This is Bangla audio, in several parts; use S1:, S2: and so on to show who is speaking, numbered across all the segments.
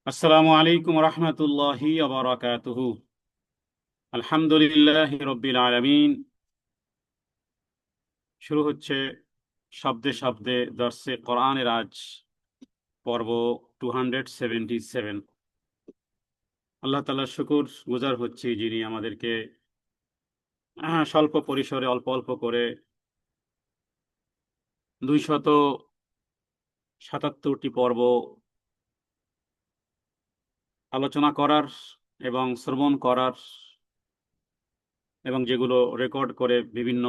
S1: আসসালামু আলাইকুম রহমতুল্লাহি বারাকাতুহু। আলহামদুলিল্লাহ রব্বিল আলামিন। শুরু হচ্ছে শব্দে শব্দে দর্শে কোরআনের আজ পর্ব 277। আল্লাহ তাআলার শুকর গুজার হচ্ছি, যিনি আমাদেরকে স্বল্প পরিসরে অল্প অল্প করে 277টি পর্ব আলোচনা করার এবং শ্রবণ করার এবং যেগুলো রেকর্ড করে বিভিন্ন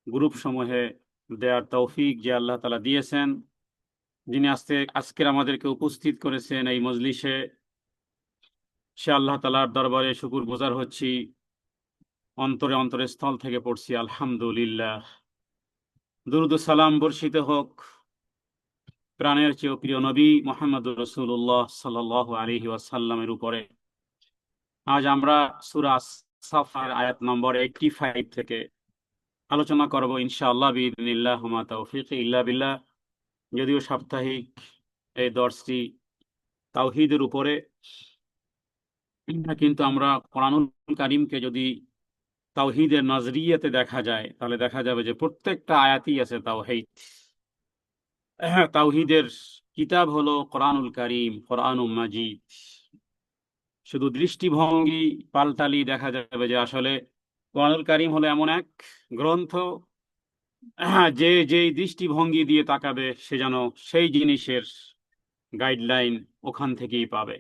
S1: গ্রুপ সমূহে দেয়ার তৌফিক যে আল্লাহ তাআলা দিয়েছেন, যিনি আজকের আমাদেরকে উপস্থিত করেছেন এই মজলিসে, সে আল্লাহ তাআলার দরবারে শুকর গুজার হচ্ছি। অন্তরে অন্তরে স্থল থেকে পড়ছি আলহামদুলিল্লাহ। দুরূদ ও সালাম বর্ষিত হোক প্রাণের চেয়েও প্রিয় নবী মুহাম্মদুর রাসূলুল্লাহ সাল্লাল্লাহু আলাইহি ওয়াসাল্লামের উপরে। আজ আমরা সূরা সাফের আয়াত নম্বর 85 থেকে আলোচনা করব ইনশাআল্লাহ বিইذনিল্লাহ ওয়া মা তাওফীকি ইল্লা বিল্লাহ। যদিও সাপ্তাহিক এই দর্শটি তাওহীদের উপরে, কিন্তু আমরা কোরআনুল কারীমকে যদি তাওহীদের নজরিয়াতে দেখা যায় তাহলে দেখা যাবে যে প্রত্যেকটা আয়াতেই আছে তাওহীদ। তাওহীদের কিতাব হলো কোরআনুল কারীম, কোরআনুল মাজিদ। শুধু দৃষ্টিভঙ্গি পাল্টালি দেখা যাবে যে আসলে কোরআনুল কারীম হলো এমন এক গ্রন্থ, যে যেই দৃষ্টিভঙ্গি দিয়ে তাকাবে সে যেন সেই জিনিসের গাইডলাইন ওখান থেকেই পাবে।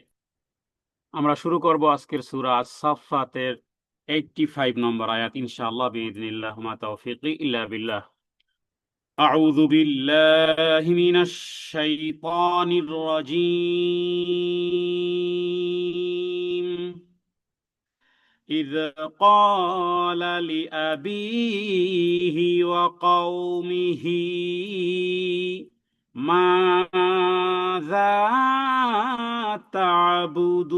S1: আমরা শুরু করব আজকের সূরা আস-সাফফাতের 85 নম্বর আয়াত ইনশাআল্লাহ বিইذনিল্লাহ মা তাওফীকি ইল্লা বিল্লাহ। আউযু বিল্লাহি মিনাশ শাইতানির রাজীম। إذ قال لأبيه وقومه ماذا تعبدون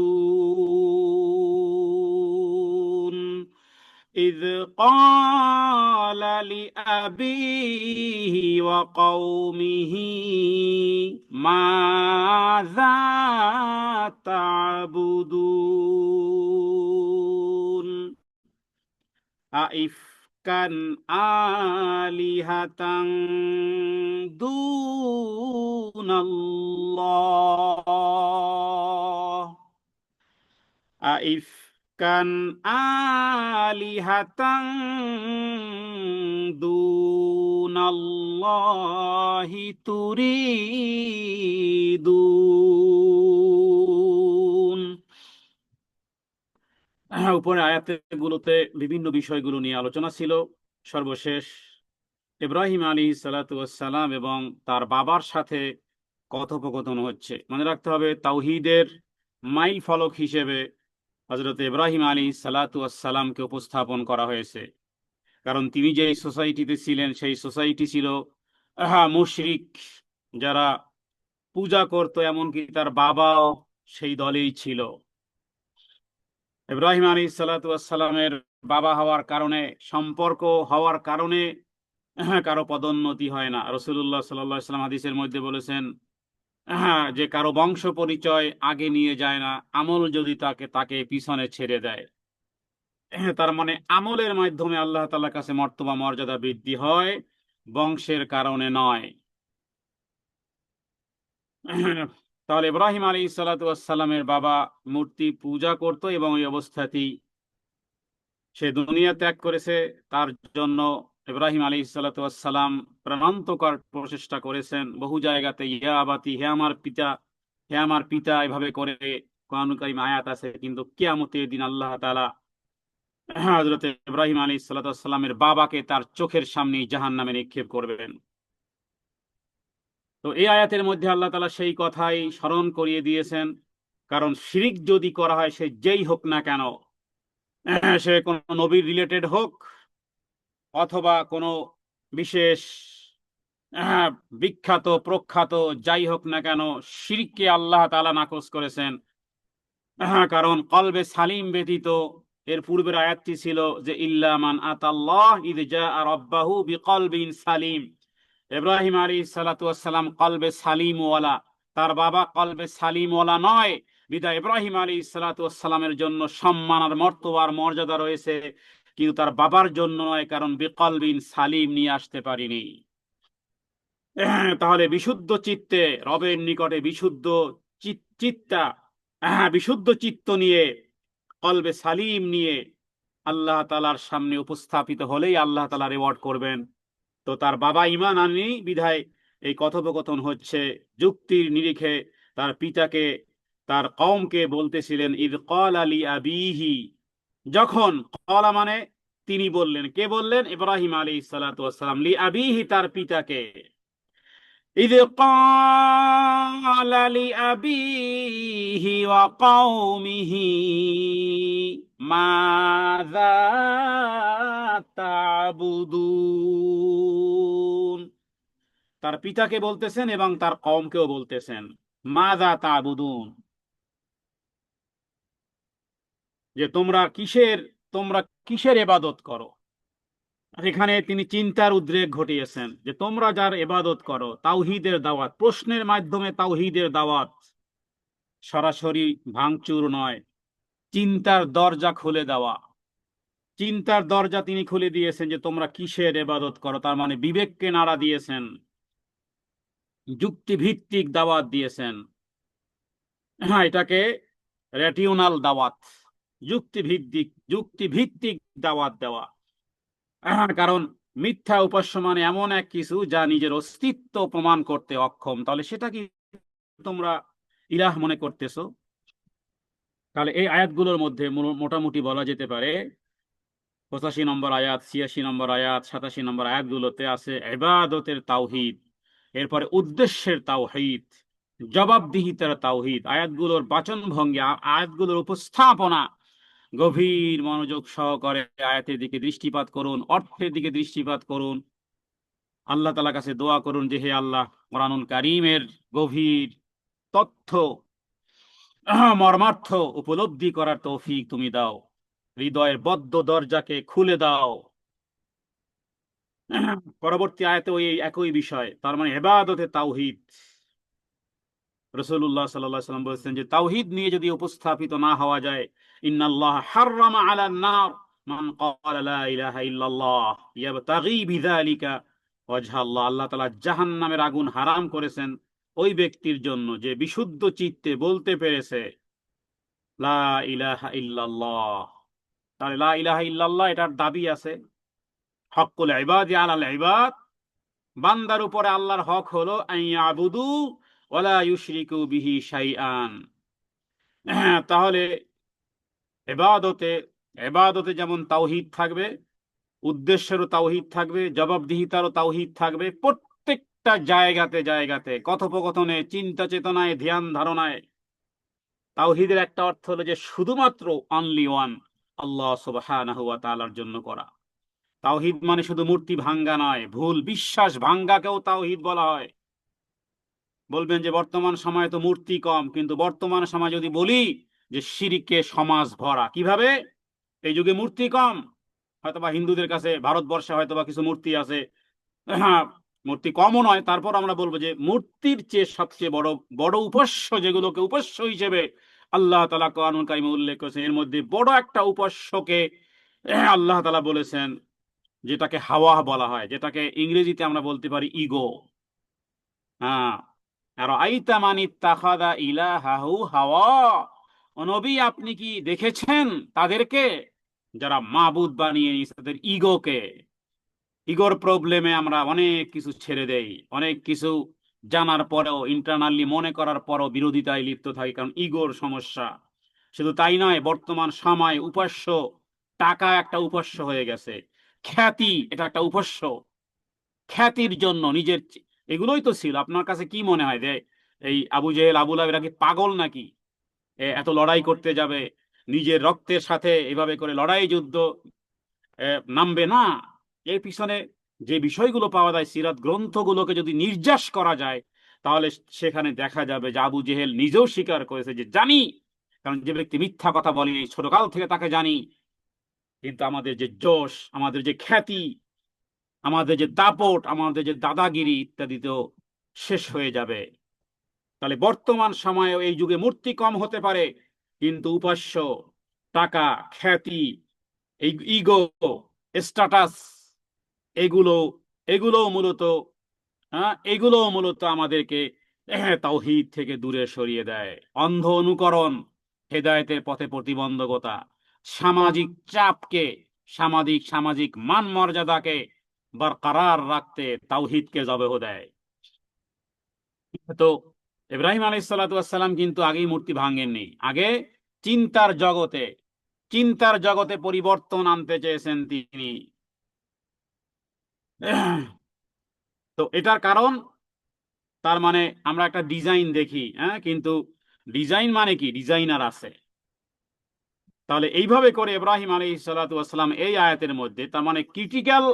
S1: إذ قال لأبيه وقومه ماذا تعبدون أئفكا آلهة دون الله أئفكا آلهة دون الله تريدون। উপরে আয়াতগুলোতে বিভিন্ন বিষয়গুলো নিয়ে আলোচনা ছিল। সর্বশেষ ইব্রাহিম আলাইহিস সালাতু ওয়াস সালাম এবং তার বাবার সাথে কথোপকথন হচ্ছে। মনে রাখতে হবে তাওহীদের মাইল ফলক হিসেবে হযরত ইব্রাহিম আলাইহিস সালাতু ওয়াস সালামকে উপস্থাপন করা হয়েছে। কারণ তিনি যে সোসাইটিতে ছিলেন সেই সোসাইটি ছিল মুশরিক, যারা পূজা করত, এমনকি তার বাবাও সেই দলেই ছিল। ইব্রাহিম আলাইহিস সালাতু ওয়াস সালামের বাবা হওয়ার কারণে, সম্পর্ক হওয়ার কারণে কারো পদোন্নতি হয় না। রাসূলুল্লাহ সাল্লাল্লাহু আলাইহি ওয়াসাল্লাম হাদিসের মধ্যে বলেছেন যে কারো বংশ পরিচয় আগে নিয়ে যায় না, আমল যদি তাকে পিছনে ছেড়ে দেয়। তার মানে আমলের মাধ্যমে আল্লাহ তাআলার কাছে মর্তবা মর্যাদা বৃদ্ধি হয়, বংশের কারণে নয়। তাহলে ইব্রাহিম আলাইহিস সালাতু ওয়াস সালামের বাবা মূর্তি পূজা করত এবং এই অবস্থাতেই সে দুনিয়া ত্যাগ করেছে। তার জন্য ইব্রাহিম আলাইহিস সালাতু ওয়াস সালাম প্রাণান্তকর প্রচেষ্টা করেছেন বহু জায়গাতে। ইয়া আবাতি, হে আমার পিতা, হে আমার পিতা, এভাবে করে কোরআনুল কারীম আয়াত আছে। কিন্তু কিয়ামতের দিন আল্লাহ তাআলা হযরত ইব্রাহিম আলাইহিস সালাতু ওয়াস সালামের বাবাকে তার চোখের সামনেই জাহান্নামে নিক্ষেপ করবেন। তো এই আয়াতের মধ্যে আল্লাহ তাআলা সেই কথাই স্মরণ করিয়ে দিয়েছেন। কারণ শিরিক যদি করা হয়, সে যেই হোক না কেন, সে কোনো নবীর রিলেটেড হোক অথবা কোনো বিশেষ বিখ্যাত প্রখ্যাত যাই হোক না কেন, শিরককে আল্লাহ তাআলা নাকচ করেছেন। কারণ কলবে সালিম ব্যতীত, এর পূর্বের আয়াতটি ছিল যে ইল্লা মান আতাল্লাহ ইয জাআ রাব্বাহু বিকলবিন সালিম। ইব্রাহিম আলাইহিস সালাতু ওয়াস সালাম কলবে সালিম ওয়ালা, তার বাবা কলবে সালিমওয়ালা নয়, বিদায় ইব্রাহিম আলাইহিস সালাতু ওয়াস সালামের জন্য সম্মান আর মর্তবার মর্যাদা রয়েছে, কিন্তু তার বাবার জন্য নয়, কারণ বিকলবিন সালিম নিয়ে আসতে পারিনি। তাহলে বিশুদ্ধ চিত্তে রবের নিকটে বিশুদ্ধ চিত্তা, বিশুদ্ধ চিত্ত নিয়ে, কলবে সালিম নিয়ে আল্লাহ তালার সামনে উপস্থাপিত হলেই আল্লাহ তালা রেওয়ার্ড করবেন। তো তার বাবা ঈমান আনেনি বিধায় এই কথোপকথন হচ্ছে যুক্তির নিরিখে। তার পিতাকে, তার কওমকে বলতেছিলেন, ইদ ক্বালা লি আবিহি, যখন, ক্বালা মানে তিনি বললেন, কে বললেন? ইব্রাহিম আলাইহিস সালাতু ওয়াস সালাম, লি আবিহি তার পিতাকে, ইদ ক্বালা লি আবিহি ওয়া কওমিহি মাযা তা'বুদুন, তার পিতাকে বলতেছেন এবং তার কওমকেও বলতেছেন, মাযা তা'বুদুন, যে তোমরা কিসের ইবাদত করো। এখানে তিনি চিন্তার উদ্রেক ঘটিয়েছেন যে তোমরা যার ইবাদত করো, তাওহীদের দাওয়াত, প্রশ্নের মাধ্যমে তাওহীদের দাওয়াত, সরাসরি ভাঙচুর নয়, চিন্তার দরজা খুলে দেওয়া। চিন্তার দরজা তিনি খুলে দিয়েছেন যে তোমরা কিসের ইবাদত করো, তার মানে বিবেককে নাড়া দিয়েছেন, যুক্তিভিত্তিক দাওয়াত দিয়েছেন। হ্যাঁ, এটাকে রেটিউনাল দাওয়াত, যুক্তিভিত্তিক দাওয়াত দেওয়া। কারণ মিথ্যা উপাস্য মানে এমন এক কিছু যা নিজের অস্তিত্ব প্রমাণ করতে অক্ষম, তাহলে সেটা কি তোমরা ইলাহ মনে করতেছো? তাহলে এই আয়াতগুলোর মধ্যে মোটামুটি বলা যেতে পারে 85 নম্বর আয়াত, 86 নম্বর আয়াত, 87 নম্বর আয়াতগুলোতে আছে ইবাদতের তাওহীদ, এরপরে উদ্দেশ্যের তাওহীদ, জবাবদিহিতার তাওহীদ। আয়াতগুলোর বাচন ভঙ্গি, আয়াতগুলোর উপস্থাপনা, গভীর মনোযোগ সহকারে আয়াতের দিকে দৃষ্টিপাত করুন, অর্থের দিকে দৃষ্টিপাত করুন, আল্লাহ তাআলার কাছে দোয়া করুন যে হে আল্লাহ, কোরআনুল কারীমের গভীর তথ্য, মর্মার্থ উপলব্ধি করার তৌফিক তুমি দাও, হৃদয়ের বদ্ধ দরজাকে খুলে দাও। পরবর্তী আয়াতে ওই একই বিষয়, তার মানে ইবাদতে তাওহীদ। রাসূলুল্লাহ সাল্লাল্লাহু আলাইহি ওয়াসাল্লাম বলেছেন যে তাওহীদ নিয়ে যদি উপস্থাপিত না হওয়া যায়, ইন্নাল্লাহ হাররামা আলান নার মান ক্বালা লা ইলাহা ইল্লাল্লাহ ইয়াবতাগী বিযালিকা ওয়াজহাল্লাহ, আল্লাহ তাআলা জাহান্নামের আগুন হারাম করেছেন ওই ব্যক্তির জন্য যে বিশুদ্ধ চিত্তে বলতে পেরেছে লা ইলাহা ইল্লাল্লাহ। তাহলে লা ইলাহা ইল্লাল্লাহ এটার দাবি আছে, হক্কুল ইবাদি আলাল ইবাদ, বান্দার উপরে আল্লাহর হক হলো আইয়াবুদু ওয়ালা ইউশরিকু বিহি শাইআন। তাহলে ইবাদতে ইবাদতে যেমন তাওহীদ থাকবে, উদ্দেশ্যেরও তাওহীদ থাকবে, জবাবদিহিতারও তাওহীদ থাকবে, প্রত্যেকটা জায়গাতে কথোপকথনে, চিন্তা চেতনায়, ধ্যান ধারণায়। তাওহীদের একটা অর্থ হলো যে শুধুমাত্র অনলি ওয়ান, আল্লাহ সুবহানাহু ওয়া তাআলার জন্য করা। তাওহীদ মানে শুধু মূর্তি ভাঙ্গা নয়, ভুল বিশ্বাস ভাঙ্গাকেও তাওহীদ বলা হয়। বলবেন যে বর্তমান সময়ে তো মূর্তি কম, কিন্তু বর্তমান সময় যদি বলি যে শিরকে সমাজ ভরা, কিভাবে? এই যুগে মূর্তি কম, হয়তোবা হিন্দুদের কাছে ভারতবর্ষে হয়তোবা কিছু মূর্তি আছে, হ্যাঁ, মূর্তি কমও নয়, তারপর আমরা বলবো যে মূর্তির চেয়ে সবচেয়ে বড় বড় উপাস্য, যেগুলোকে উপাস্য হিসেবে আল্লাহ তাআলা কোরআনুল কারীমে উল্লেখ করেছেন, এর মধ্যে বড় একটা উপাস্যকে আল্লাহ তাআলা বলেছেন, যেটাকে হাওয়া বলা হয়, যেটাকে ইংরেজিতে আমরা বলতে পারি ইগো। হ্যাঁ, আর আইতা মানি তাখাদা ইলাহাহু হাওয়া, ও নবী আপনি কি দেখেছেন তাদেরকে যারা মাবুদ বানিয়ে নিয়েছে তাদের ইগোকে? ইগোর প্রবলেমে আমরা অনেক কিছু ছেড়ে দেই, অনেক কিছু জানার পরেও, ইন্টারনালি মনে করার পরেও বিরোধিতায় লিপ্ত থাকি, কারণ ইগোর সমস্যা। শুধু তাই নয়, বর্তমান সময় উপাস্য, টাকা একটা উপাস্য হয়ে গেছে, খ্যাতি এটা একটা উপাস্য। খ্যাতির জন্য নিজের, এগুলোই তো ছিল। আপনার কাছে কি মনে হয় যে এই আবু জেহেল, আবু লাহাব এরা কি পাগল নাকি? এত লড়াই করতে যাবে, নিজের রক্তের সাথে এভাবে করে লড়াই যুদ্ধ নামবে না? এর পিছনে যে বিষয়গুলো পাওয়া যায়, সিরাত গ্রন্থগুলোকে যদি নির্যাস করা যায়, তাহলে সেখানে দেখা যাবে যে আবু জেহেল নিজেও স্বীকার করেছে যে জানি, কারণ যে ব্যক্তি মিথ্যা কথা বলেনি ছোটকাল থেকে তাকে জানি, কিন্তু আমাদের যে যশ, আমাদের যে খ্যাতি, আমাদের যে দাপট, আমাদের যে দাদাগিরি ইত্যাদি তো শেষ হয়ে যাবে। তাহলে বর্তমান সময়ে এই যুগে মূর্তি কম হতে পারে, কিন্তু উপাস্য, টাকা, খ্যাতি, এই ইগো, স্ট্যাটাস, এগুলো এগুলো মূলত এগুলো মূলত আমাদেরকে তাওহীদ থেকে দূরে সরিয়ে দেয়। অন্ধ অনুকরণ, হেদায়েতের পথে প্রতিবন্ধকতা, সামাজিক চাপকে, সামাজিক সামাজিক মান মর্যাদাকে বরকরার রাখতে তাওহীদকে জবেহ দেয়। তো ইব্রাহিম আলাইহিস সালাতু ওয়াস সালাম কিন্তু আগেই মূর্তি ভাঙেননি, আগে চিন্তার জগতে চিন্তার জগতে পরিবর্তন আনতে চেয়েছেন তিনি। তো এটার কারণ, তার মানে আমরা একটা ডিজাইন দেখি, কিন্তু ডিজাইন মানে কি, ডিজাইনার আছে। তাহলে এইভাবে করে ইব্রাহিম আলাইহিস সালাতু ওয়াস সালাম এই আয়াতের মধ্যে তার মানে ক্রিটিক্যাল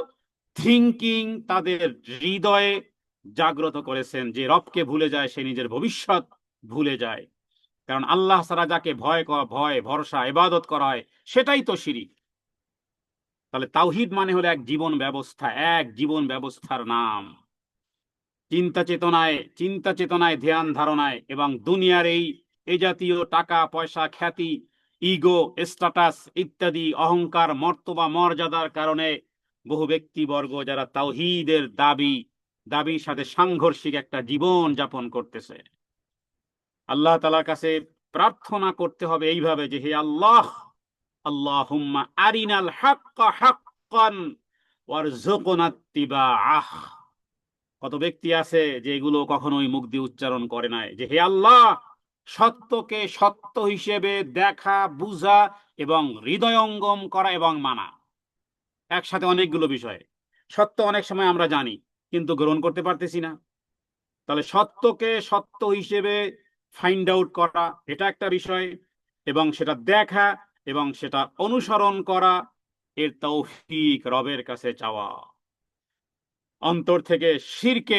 S1: থিংকিং তাদের হৃদয়ে জাগ্রত করেছেন, যে রবকে ভুলে যায় সে নিজের ভবিষ্যৎ ভুলে যায়। কারণ আল্লাহ ছাড়া যাকে ভয় ভরসা ইবাদত করা হয় সেটাই তো শিরিক। তাহলে তাওহীদ মানে হলো এক জীবন ব্যবস্থা, এক জীবন ব্যবস্থার নাম। চিন্তা চেতনায় ধ্যান ধারণায় এবং দুনিয়ার এই জাতীয় টাকা পয়সা, খ্যাতি, ইগো, স্ট্যাটাস ইত্যাদি অহংকার, মর্তবা, মর্যাদার কারণে বহু ব্যক্তিবর্গ যারা তাওহীদের দাবির সাথে সাংঘর্ষিক একটা জীবন যাপন করতেছে। আল্লাহ তাআলার কাছে প্রার্থনা করতে হবে এইভাবে যে, হে আল্লাহ, আল্লাহুম্মা আরিনাল হাক্কা হাক্কান ওয়ারযুকনা ইত্তিবাআহ। কত ব্যক্তি আছে যে এগুলো কখনোই মুখ দিয়ে উচ্চারণ করে নাই, যে হে আল্লাহ, সত্যকে সত্য হিসেবে দেখা, বুঝা এবং হৃদয়ঙ্গম করা এবং মানা। একসাথে অনেকগুলো বিষয়। সত্য অনেক সময় আমরা জানি কিন্তু গ্রহণ করতে পারতেছি না। তাহলে সত্যকে সত্য হিসেবে ফাইন্ড আউট করা, এটা একটা বিষয়, এবং সেটা দেখা এবং সেটা অনুসরণ করা, এর তৌফিক রবের কাছে চাওয়া। অন্তর থেকে শিরক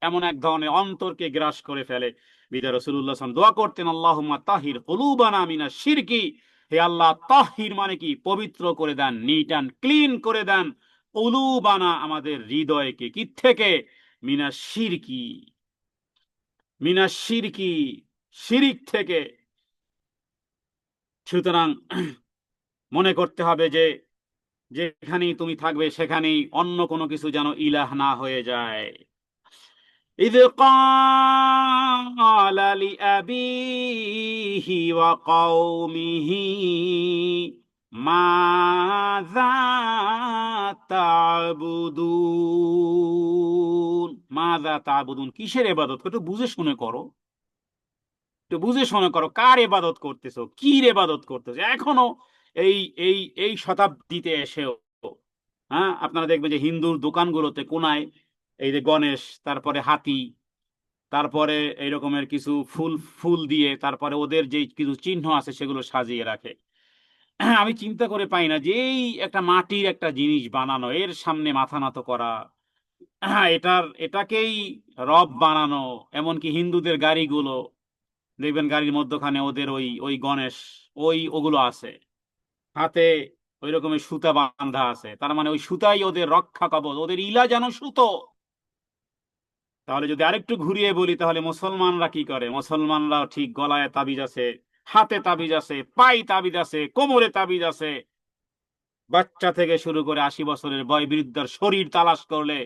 S1: এমন এক ধরনের অন্তরকে গ্রাস করে ফেলে। বিদা রাসূলুল্লাহ সাল্লাল্লাহু আলাইহি ওয়াসাল্লাম দোয়া করতেন, আল্লাহুম্মা তাহির কুলুবানা মিনাশ শিরকি, হে আল্লাহ, তাহির মানে কি, পবিত্র করে দেন, নিট অ্যান্ড ক্লিন করে দেন, কুলুবানা আমাদের হৃদয়কে, কি থেকে, মিনাশ শিরকি, মিনাশ শিরকি, শিরিক থেকে। সুতরাং মনে করতে হবে যে যেখানেই তুমি থাকবে সেখানেই অন্য কোনো কিছু যেন ইলাহ না হয়ে যায়। إذ قال لأبيه وقومه ماذا تعبدون ماذا تعبدون, কিসের ইবাদত করো, একটু বুঝে শুনে করো, একটু বুঝে শুনে করো, কার ইবাদত করতেছো, কি ইবাদত করতেছো। এখনো এই এই এই শতাব্দীতে এসেও আপনারা দেখবেন যে হিন্দুর দোকানগুলোতে কোনায় এই যে গণেশ, তারপরে হাতি, তারপরে এই রকমের কিছু ফুল ফুল দিয়ে তারপরে ওদের যে কিছু চিহ্ন আছে সেগুলো সাজিয়ে রাখে। আমি চিন্তা করে পাই না যে এই একটা মাটির একটা জিনিস বানানো, এর সামনে মাথা নত করা, এটাকেই রব বানানো। এমনকি হিন্দুদের গাড়িগুলো দেখবেন, গাড়ির মধ্যখানে ওদের ওই ওই গণেশ, ওগুলো আছে, হাতে ওই রকমের সুতা বাঁধা আছে, তার মানে ওই সুতাই ওদের রক্ষা কবচ, ওদের ইলা যেন সুতো। তাহলে যদি আরেকটু ঘুরিয়ে বলি, তাহলে মুসলমানরা কি করে, মুসলমানরা ঠিক গলায় তাবিজ আছে, হাতে তাবিজ আছে, পায়ে তাবিজ আছে, কোমরে তাবিজ আছে। বাচ্চা থেকে শুরু করে 80 বছরের বয়বৃদ্ধর শরীর তালাশ করলে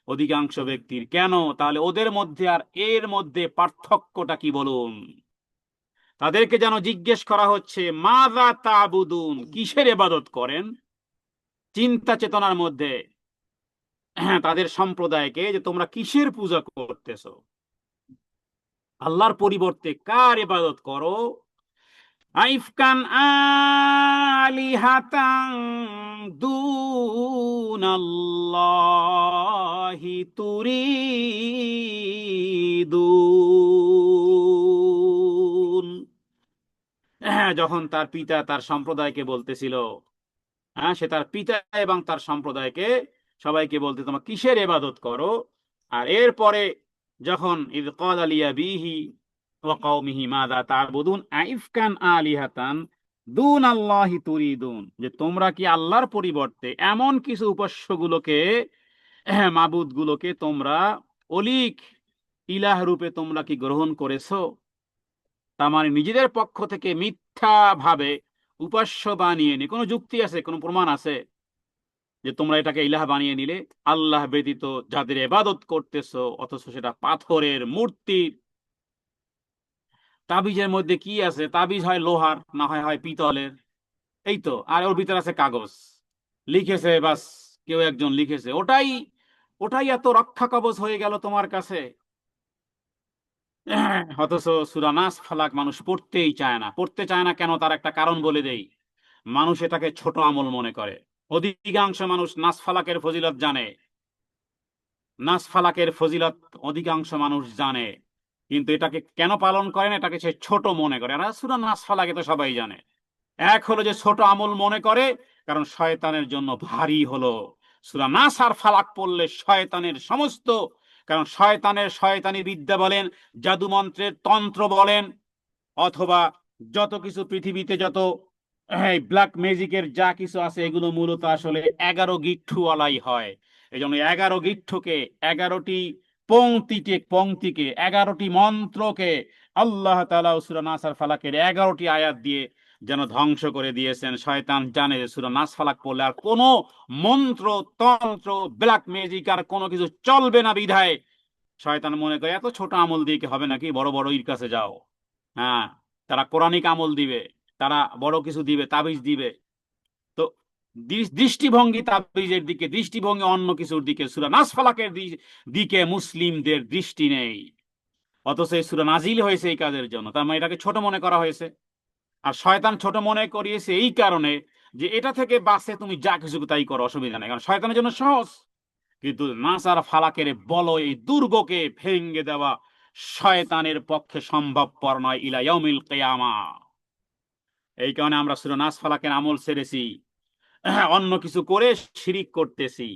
S1: অধিকাংশ ব্যক্তির। কেন? তাহলে ওদের মধ্যে আর এর মধ্যে পার্থক্যটা কি বলুন? তাদেরকে যেন জিজ্ঞেস করা হচ্ছে, মাযা তা'বুদুন, কিসের ইবাদত করেন। চিন্তা চেতনার মধ্যে তাদের সম্প্রদায়কে, যে তোমরা কিসের পূজা করতেছো, আল্লাহর পরিবর্তে কার ইবাদত করো। আইফকান আলিহাতান দুনাল্লাহি তুরিদুন। যখন তার পিতা তার সম্প্রদায়কে বলতেছিল, সে তার পিতা এবং তার সম্প্রদায়কে সবাইকে বলতে, তোমরা কিসের ইবাদত করো। আর এরপরে যখন ইয ক্বালা লিআবিহি ওয়া কওমিহি মাযা তা'বুদুন আইফকান আলিহাতান দুনাল্লাহি তুরিদুন, যে তোমরা কি আল্লাহর পরিবর্তে এমন কিছু উপাস্যগুলোকে, মাবুদগুলোকে তোমরা অলিক ইলাহ রূপে তোমরা কি গ্রহণ করেছো? তার মানে নিজেদের পক্ষ থেকে মিথ্যা ভাবে উপাস্য বানিয়ে নি। কোনো যুক্তি আছে, কোনো প্রমাণ আছে যে তোমরা এটাকে ইলাহ বানিয়ে নিলে? আল্লাহ ব্যতীত যাদের ইবাদত করতেছো, অথচ সেটা পাথরের মূর্তি। তাবিজের মধ্যে কি আছে? তাবিজ হয় লোহার, না হয় হয় পিতলের, এই তো। আর ওর ভিতরে আছে কাগজ, লিখেছে বাস, কেউ একজন লিখেছে, ওটাই ওটাই এত রক্ষা কবচ হয়ে গেল তোমার কাছে। অথচ সূরা নাস ফালাক মানুষ পড়তেই চায় না। পড়তে চায় না কেন? তার একটা কারণ বলে দেই। মানুষ এটাকে ছোট আমল মনে করে। অধিকাংশ মানুষ নাস ফালাকের ফজিলত জানে, নাস ফালাকের ফজিলত অধিকাংশ মানুষ জানে, কিন্তু এটাকে কেন পালন করে না? এটাকে সে ছোট মনে করে। আর সূরা নাস ফালাকে তো সবাই জানে। এক হলো যে ছোট আমল মনে করে, কারণ শয়তানের জন্য ভারী হলো। সূরা নাস আর ফালাক পড়লে শয়তানের সমস্ত, কারণ শয়তানের শয়তানি বিদ্যা বলেন, জাদু মন্ত্রের তন্ত্র বলেন, অথবা যত কিছু পৃথিবীতে যত ব্ল্যাক ম্যাজিকের যা কিছু আছে, এগুলো মূলত আসলে 11 গিট্টুওয়ালাই হয়। এই জন্য 11 গিট্টুকে, 11টি পংক্তিকে 11টি মন্ত্রকে আল্লাহ তাআলা সূরা নাস আর ফালাকের 11টি আয়াত দিয়ে যেন ধ্বংস করে দিয়েছেন। শয়তান জানে যে সূরা নাস ফালাক পড়লে আর কোনো মন্ত্র তন্ত্র ব্ল্যাক ম্যাজিক আর কোনো কিছু চলবে না। বিধায় শয়তান মনে করে এত ছোট আমল দিয়ে কি হবে নাকি, বড় বড় ইর কাছে যাও। হ্যাঁ, তারা কোরআনিক আমল দিবে, তারা বড় কিছু দিবে, তাবিজ দিবে। তো দৃষ্টিভঙ্গি তাবিজের দিকে, দৃষ্টিভঙ্গি অন্য কিছুর দিকে, সূরা নাস ফালাকের দিকে মুসলিমদের দৃষ্টি নেই। অথচ এই সূরা নাজিল হয়েছে এই কাজের জন্য। তার মানে এটাকে ছোট মনে করা হয়েছে। আর শয়তান ছোট মনে করিয়েছে এই কারণে যে এটা থেকে বাঁচে তুমি যা কিছু তাই করো, অসুবিধা নেই, কারণ শয়তানের জন্য সহজ। কিন্তু নাস আর ফালাকের বল, এই দুর্গকে ভেঙে দেওয়া শয়তানের পক্ষে সম্ভবপর নয় ইলা ইয়াউমিল কিয়ামা। এই কারণে আমরা সূরা নাস ফালাকের আমল ছেড়েছি, অন্য কিছু করে শিরিক করতেছি।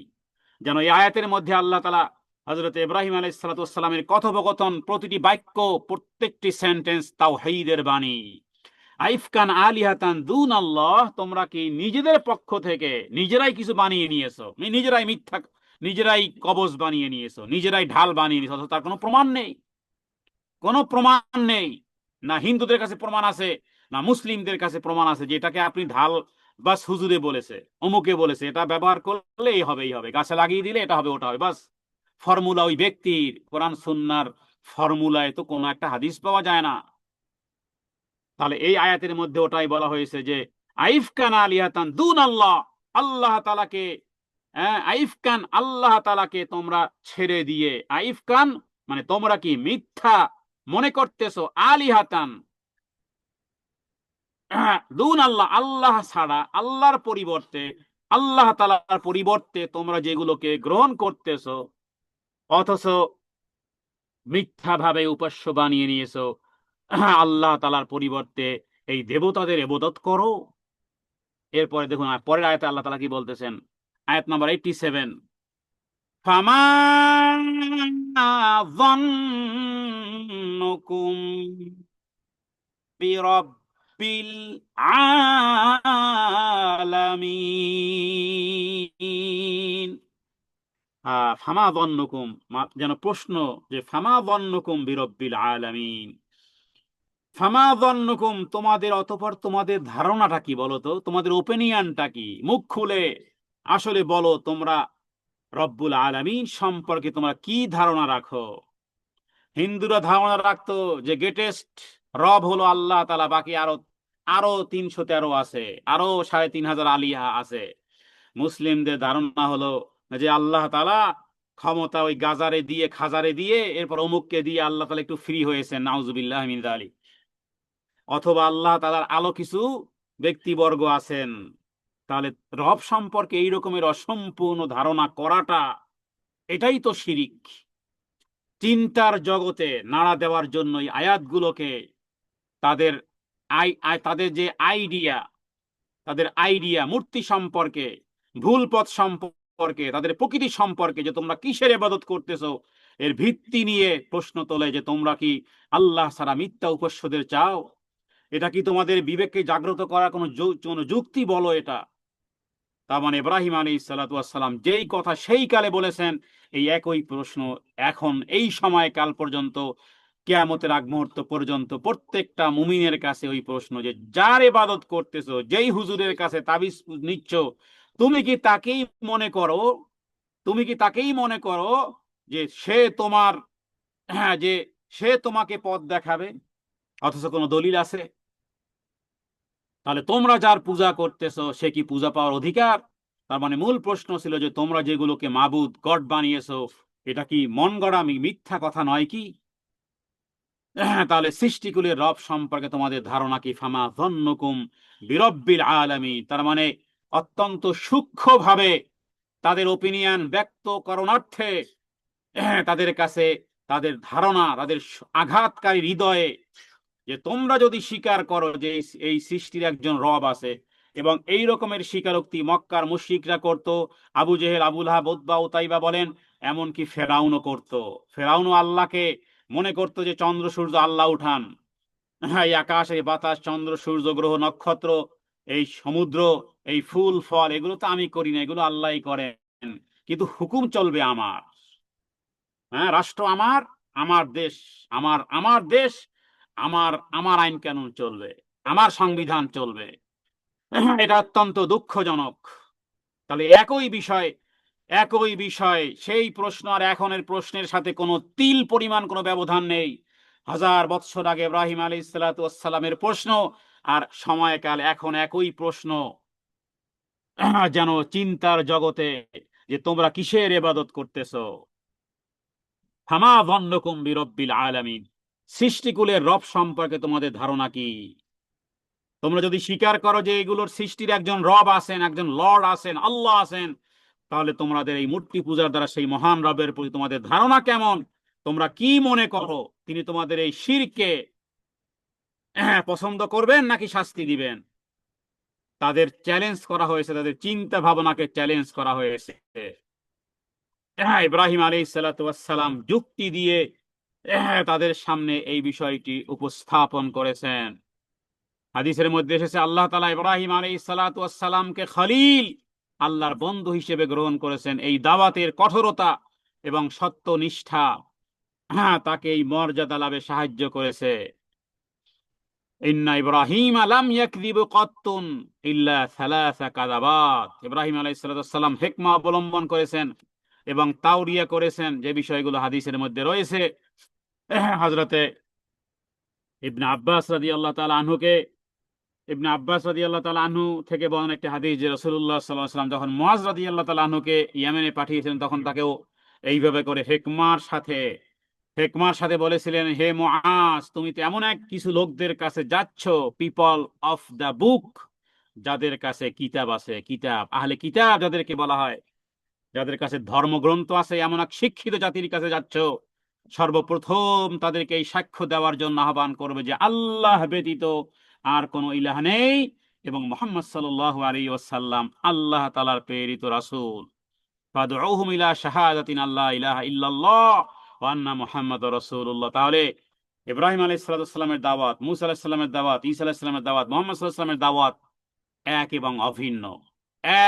S1: যেন এই আয়াতের মধ্যে আল্লাহ তাআলা হযরত ইব্রাহিম আলাইহিস সালাতু ওয়াস সালামের কথোপকথন, প্রতিটি বাক্য, প্রত্যেকটি সেন্টেন্স তাওহীদের বাণী। আইফকান আলিহাতান দুন আল্লাহ, তোমরা কি নিজেদের পক্ষ থেকে নিজেরাই কিছু বানিয়ে নিয়েছো, নিজেরাই মিথ্যা, নিজেরাই কবজ বানিয়ে নিয়েছো, নিজেরাই ঢাল বানিয়ে নিয়েছো, অথচ তার কোনো প্রমাণ নেই। কোনো প্রমাণ নেই। না হিন্দুদের কাছে প্রমাণ আছে, না মুসলিমদের কাছে প্রমাণ আছে যে এটাকে আপনি ঢাল, বাস হুজুরে বলেছে, অমুকে বলেছে, এটা ব্যবহার করলে এই হবে, এই হবে, গাছে লাগিয়ে দিলে এটা হবে, ওটা হবে, বাস। ফর্মুলা ওই ব্যক্তির। কোরআন সুন্নাহর ফর্মুলায় তো কোনো একটা হাদিস পাওয়া যায় না। তাহলে এই আয়াতের মধ্যে ওটাই বলা হয়েছে যে আইফকান আলিয়াতান দুন আল্লাহ, আল্লাহ তাআলাকে, আইফকান আল্লাহ তাআলাকে তোমরা ছেড়ে দিয়ে, আইফকান মানে তোমরা কি মিথ্যা মনে করতেছো, আলিহাতান দুন আল্লাহ, আল্লাহ ছাড়া, আল্লাহর পরিবর্তে, আল্লাহ তাআলার পরিবর্তে তোমরা যেগুলোকে গ্রহণ করতেছো, অথচ মিথ্যা ভাবে উপাস্য বানিয়ে নিয়েছো। আল্লাহ তাআলার পরিবর্তে এই দেবতাদের ইবাদত করো। এরপরে দেখুন পরের আয়াতে আল্লাহ তাআলা কি বলতেছেন, আয়াত নাম্বার 87, ফামা যন্নুকুম বিরাব্বিল আলামিন। ফামা যন্নুকুম, যেন প্রশ্ন, যে ফামা যন্নুকুম বিরাব্বিল আলামিন, ফামা যন্নুকুম, তোমাদের অতঃপর তোমাদের ধারণাটা কি বলো তো, তোমাদের ওপিনিয়নটা কি, মুখ খুলে আসলে বলো তোমরা রব্বুল আলামিন সম্পর্কে তোমরা কি ধারণা রাখো। হিন্দুরা ধারণা রাখতো যে গ্রেটেস্ট রব হলো আল্লাহ তাআলা, বাকি আরো আরো 313 আছে, আরো 3500 আলিহা আছে। মুসলিমদের ধারণা হলো যে আল্লাহ তাআলা ক্ষমতা ওই গাজারে দিয়ে, খাজারে দিয়ে, এরপর অমুককে দিয়ে আল্লাহ তাআলা একটু ফ্রি হয়েছেন, নাউজুবিল্লাহ মিন যালিক। অথবা আল্লাহ তাআলার আলো কিছু ব্যক্তিবর্গ আছেন। তাহলে রব সম্পর্কে এই রকমের অসম্পূর্ণ ধারণা করাটা, এটাই তো শিরিক। চিন্তার জগতে নাড়া দেওয়ার জন্য এই আয়াতগুলোকে, তাদের তাদের যে আইডিয়া, তাদের আইডিয়া মূর্তি সম্পর্কে, ভুল পথ সম্পর্কে, তাদের প্রকৃতি সম্পর্কে, যে তোমরা কিসের ইবাদত করতেছো, এর ভিত্তি নিয়ে প্রশ্ন তোলে যে তোমরা কি আল্লাহ ছাড়া মিথ্যা উপাস্যদের চাও? এটা কি তোমাদের বিবেককে জাগ্রত করার কোনো যুক্তি বলো এটা? তার মানে ইব্রাহিম আলাইহিস সালাতু ওয়াস সালাম যেই কথা সেই কালে বলেছেন, এই একই প্রশ্ন এখন এই সময়কাল পর্যন্ত, কিয়ামতের আগ মুহূর্ত পর্যন্ত প্রত্যেকটা মুমিনের কাছে ওই প্রশ্ন, যে যার ইবাদত করতেছো, যেই হুজুরের কাছে তাবিজ নিচ্ছ, তুমি কি তাকেই মনে করো, তুমি কি তাকেই মনে করো যে সে তোমার, হ্যাঁ, যে সে তোমাকে পথ দেখাবে, অথচ কোনো দলিল আছে? তাহলে তোমরা যার পূজা করতেছো সে কি পূজা পাওয়ার অধিকার? তার মানে মূল প্রশ্ন ছিল যে তোমরা যেগুলোকে মাবুদ গড বানিয়েছো, এটা কি মন গড়া মিথ্যা কথা নয় কি? তাহলে সৃষ্টিকুলের রব সম্পর্কে তোমাদের ধারণা কি? ফামা যন্নুকুম বিরব্বিল আলামিন, তার মানে অত্যন্ত সূক্ষ্মভাবে তাদের ওপিনিয়ন ব্যক্ত করণার্থে তাদের কাছে তাদের ধারণা, তাদের আঘাতকারী হৃদয়ে, যে তোমরা যদি স্বীকার করো যে এই সৃষ্টির একজন রব আছে, এবং এই রকমের স্বীকারোক্তি মক্কার মুশরিকরা করত, আবু জেহেল, আবুল আহাব, উতবা, উতাইবা বলেন, এমনকি ফেরাউনও করত। ফেরাউনও আল্লাহকে মনে করত যে চন্দ্র সূর্য আল্লাহ উঠান, হ্যাঁ, এই আকাশ, এই বাতাস, চন্দ্র সূর্য গ্রহ নক্ষত্র, এই সমুদ্র, এই ফুল ফল, এগুলো তো আমি করি না, এগুলো আল্লাহই করেন, কিন্তু হুকুম চলবে আমার, হ্যাঁ, রাষ্ট্র আমার, আমার দেশ, আমার দেশ, আমার আমার আইন কানুন চলবে, আমার সংবিধান চলবে। এটা অত্যন্ত দুঃখজনক। তাহলে একই বিষয় সেই প্রশ্ন আর এখনের প্রশ্নের সাথে কোনো তিল পরিমাণ কোনো ব্যবধান নেই। 1000 বৎসর আগে ইব্রাহিম আলাইহিস সালাতু ওয়াস সালামের প্রশ্ন আর সময়কাল এখন একই প্রশ্ন, যেন চিন্তার জগতে, যে তোমরা কিসের ইবাদত করতেছো। ফামা যন্নুকুম বিরব্বিল আলামিন, সৃষ্টিকুলের রব সম্পর্কে তোমাদের ধারণা কি? তোমরা যদি স্বীকার করো যে এগুলোর সৃষ্টির একজন রব আছেন, একজন লর্ড আছেন, আল্লাহ আছেন, তাহলে তোমাদের এই মূর্তি পূজার দ্বারা সেই মহান রবের প্রতি তোমাদের ধারণা কেমন? তোমরা কি মনে করো তিনি তোমাদের এই শিরকে পছন্দ করবেন নাকি শাস্তি দিবেন? তাদের চ্যালেঞ্জ করা হয়েছে, তাদের চিন্তা ভাবনাকে চ্যালেঞ্জ করা হয়েছে। ইব্রাহিম আলাইহিস সালাতু ওয়াস সালাম যুক্তি দিয়ে তাদের সামনে এই বিষয়টি উপস্থাপন করেছেন। হাদিসের মধ্যে এসেছে আল্লাহ তাআলা ইব্রাহিম আলাইহিস সালাতু ওয়াস সালামকে খলিল, আল্লাহর বন্ধু হিসেবে গ্রহণ করেছেন। এই দাওয়াতের কঠোরতা এবং সত্যনিষ্ঠা তাকে এই মর্যাদা লাভে সাহায্য করেছে। ইন্না ইব্রাহিম লাম ইয়াকযিব কাত্তুন ইল্লা সালাসা কাযাবাত, ইব্রাহিম আলাইহিস সালাতু ওয়াস সালাম হিকমা অবলম্বন করেছেন এবং তাওরিয়া করেছেন, যে বিষয়গুলো হাদিসের মধ্যে রয়েছে। হযরতে ইবনে আব্বাস রাদিয়াল্লাহু তাআলা আনহুকে, ইবনে আব্বাস রাদিয়াল্লাহু তাআলা আনহু থেকে বর্ণনা একটি হাদিস, যে রাসূলুল্লাহ সাল্লাল্লাহু আলাইহি ওয়াসাল্লাম যখন মুআজ রাদিয়াল্লাহু তাআলা আনহুকে ইয়েমেনে পাঠিয়েছিলেন, তখন তাকেও এইভাবে করে হেকমার সাথে বলেছিলেন, হে মুআজ, তুমি তো এমন এক কিছু লোকদের কাছে যাচ্ছ, পিপল অফ দ্য বুক, যাদের কাছে কিতাব আছে, কিতাব, আহলে কিতাব যাদেরকে বলা হয়, যাদের কাছে ধর্মগ্রন্থ আছে, এমন এক শিক্ষিত জাতির কাছে যাচ্ছ। সর্বপ্রথম তাদেরকে এই সাক্ষ্য দেওয়ার জন্য আহ্বান করবে যে আল্লাহ ব্যতীত আর কোনো ইলাহ নেই, এবং মুহাম্মদ সাল্লাল্লাহু আলাইহি ওয়াসাল্লাম আল্লাহ তাআলার প্রেরিত রাসূল। ফাদউহুম ইলা শাহাদাতিন আল্লা ইলাহা ইল্লাল্লাহ ওয়া আন্না মুহাম্মাদুর রাসূলুল্লাহ। তাহলে ইব্রাহিম আলাইহিস সালামের দাওয়াত, মূসা আলাইহিস সালামের দাওয়াত, ঈসা আলাইহিস সালামের দাওয়াত, মুহাম্মদ সাল্লাল্লাহু আলাইহি ওয়াসাল্লামের দাওয়াত এক এবং অভিন্ন,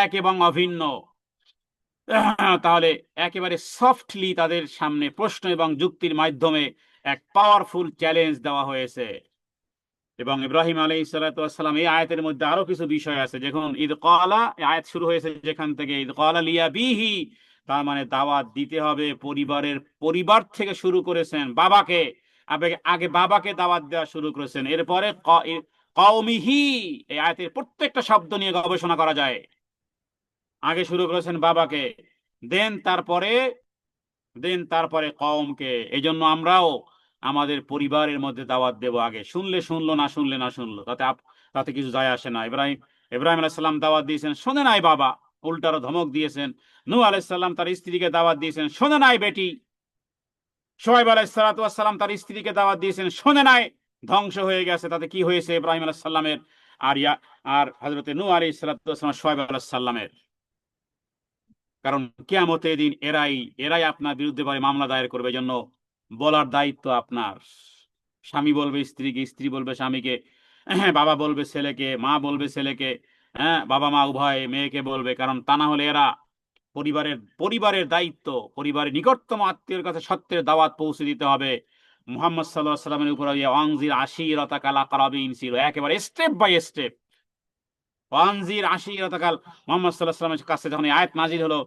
S1: এক এবং অভিন্ন। তাহলে একেবারে সফটলি তাদের সামনে প্রশ্ন এবং যুক্তির মাধ্যমে এক পাওয়ারফুল চ্যালেঞ্জ দেওয়া হয়েছে। এবং ইব্রাহিম আলাইহিস সালাতু ওয়াস সালাম, এই আয়াতের মধ্যে আরো কিছু বিষয় আছে। যখন ঈদ ক্বালা, আয়াত শুরু হয়েছে যেখান থেকে, ঈদ ক্বালা লিয়াবিহি, তার মানে দাওয়াত দিতে হবে পরিবার থেকে শুরু করেছেন, বাবাকে আগে আগে বাবাকে দাওয়াত দেওয়া শুরু করেছেন, এরপরে কওমিহি। এই আয়াতের প্রত্যেকটা শব্দ নিয়ে গবেষণা করা যায়। আগে শুরু করেছেন বাবাকে, দেন তারপরে কওমকে। এই জন্য আমরাও আমাদের পরিবারের মধ্যে দাওয়াত দেব। আগে শুনলে শুনলো, না শুনলে না শুনলো, তাতে কিছু যায় আসে না। ইব্রাহিম আলাইহিস সালাম দাওয়াত দিয়েছেন, শোনে নাই বাবা, উল্টারও ধমক দিয়েছেন। নূহ আলাইহিস সালাম তার স্ত্রীকে দাওয়াত দিয়েছেন, শোনে নাই বেটি। শুআয়ব আলাইহিস সালাতু ওয়াস সালাম তার স্ত্রীকে দাওয়াত দিয়েছেন, শোনে নাই, ধ্বংস হয়ে গেছে। তাতে কি হয়েছে ইব্রাহিম আলাইহিস সালামের আর হযরতে নূহ আলাইহিস সালাতু ওয়াস সালাম, শুআয়ব আলাইহিস সালামের? কারণ কিয়ামতের দিন এরাই আপনার বিরুদ্ধে পরে মামলা দায়ের করবে। জন্য বলার দায়িত্ব আপনার। স্বামী বলবে স্ত্রীকে, স্ত্রী বলবে স্বামীকে, বাবা বলবে ছেলেকে, মা বলবে ছেলেকে, হ্যাঁ, বাবা মা উভয় মেয়েকে বলবে, কারণ তা না হলে এরা পরিবারের পরিবারের দায়িত্ব, পরিবারের নিকটতম আত্মীয়ের কাছে সত্যের দাওয়াত পৌঁছে দিতে হবে। মুহাম্মদ সাল্লাল্লাহু আলাইহি সাল্লামের উপর ওয়ানজির আশিরাতাকাল আকরাবিন ছিল একেবারে স্টেপ বাই স্টেপ। ওয়ানজির আশিরাতাকাল, মুহাম্মদ সাল্লাল্লাহু আলাইহি সাল্লামের কাছে যখন এই আয়াত নাজিল হলো,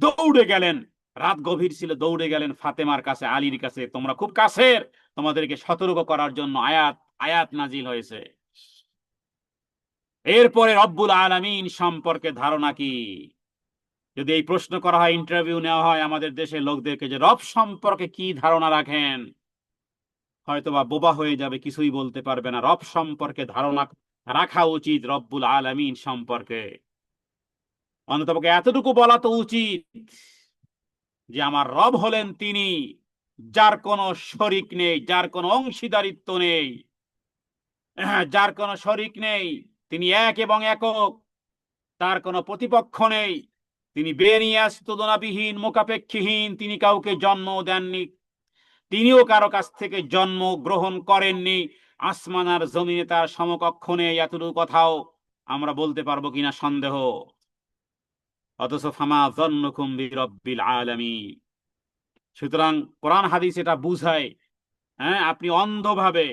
S1: দৌড়ে গেলেন, রাত গভীর ছিল, দৌড়ে গেলেন ফাতেমার কাছে, আলীর কাছে, তোমরা খুব কাছের, তোমাদেরকে সতর্ক করার জন্য আয়াত আয়াত নাজিল হয়েছে। এরপরে রব্বুল আলামিন সম্পর্কে ধারণা কি? যদি এই প্রশ্ন করা হয়, ইন্টারভিউ নেওয়া হয় আমাদের দেশের লোকদেরকে যে রব সম্পর্কে কি ধারণা রাখেন, হয়তোবা বোবা হয়ে যাবে, কিছুই বলতে পারবে না। রব সম্পর্কে ধারণা রাখা উচিত, রব্বুল আলামিন সম্পর্কে অন্ততপক্ষে এতটুকু বলা তো উচিত যে আমার রব হলেন তিনি, যার কোনো শরিক নেই, যার কোনো অংশীদারিত্ব নেই, যার কোনো শরিক নেই, তিনি এক এবং একক, তার কোনো প্রতিপক্ষ নেই, তিনি বেনিয়াস তুলনাবিহীন, মোকাপেক্ষীহীন, তিনি কাউকে জন্ম দেননি, তিনিও কারো কাছ থেকে জন্ম গ্রহণ করেননি, আসমান আর জমিনে তার সমকক্ষ নেই, এতটুকু কথাও আমরা বলতে পারবো কিনা সন্দেহ। অথচ ফামা যন্নুকুম বিরব্বিল আলামিন। সুতরাং কোরআন হাদিস এটা বুঝায়, হ্যাঁ, আপনি অন্ধভাবে,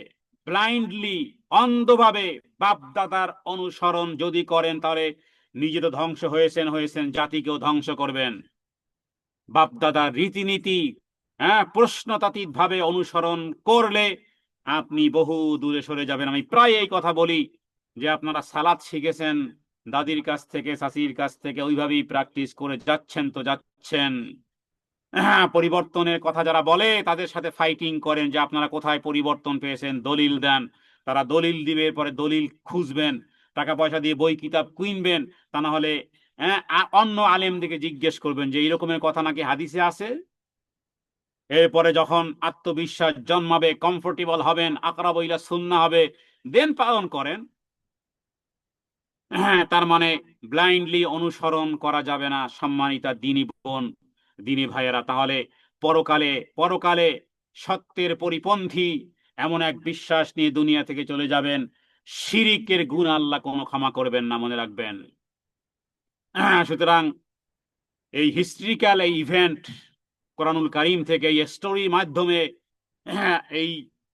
S1: ব্লাইন্ডলি, অন্ধভাবে বাপদাদার অনুসরণ যদি করেন, তাহলে নিজে তো ধ্বংস হয়েছেন, জাতিকেও ধ্বংস করবেন। বাপদাদার রীতিনীতি, হ্যাঁ, প্রশ্নতাতীত ভাবে অনুসরণ করলে আপনি বহু দূরে সরে যাবেন। আমি প্রায় এই কথা বলি যে আপনারা সালাত শিখেছেন দাদির কাছ থেকে, চাচির কাছ থেকে, ওইভাবেই প্র্যাকটিস করে যাচ্ছেন তো যাচ্ছেন। হ্যাঁ, পরিবর্তনের কথা যারা বলে তাদের সাথে ফাইটিং করেন যে আপনারা কোথায় পরিবর্তন পেয়েছেন, দলিল দেন। তারা দলিল দিবে, এরপরে দলিল খুঁজবেন, টাকা পয়সা দিয়ে বই কিতাব কিনবেন। তা না হলে অন্য আলেম দিকে জিজ্ঞেস করবেন যে এইরকমের কথা নাকি হাদিসে আছে। এরপরে যখন আত্মবিশ্বাস জন্মাবে, কমফোর্টেবল হবেন, আকরাব ইলা সুন্নাহ হবে, দেন পালন করেন। হ্যাঁ, তার মানে ব্লাইন্ডলি অনুসরণ করা যাবে না সম্মানিতা দিনী বোন, দিনী ভাইয়েরা। তাহলে পরকালে পরকালে সত্যের পরিপন্থী এমন এক বিশ্বাস নিয়ে দুনিয়া থেকে চলে যাবেন, শিরিকের গুণ আল্লাহ কোনো ক্ষমা করবেন না, মনে রাখবেন। সুতরাং এই হিস্ট্রিক্যাল এই ইভেন্ট কোরআনুল কারীম থেকে, এই স্টোরির মাধ্যমে, এই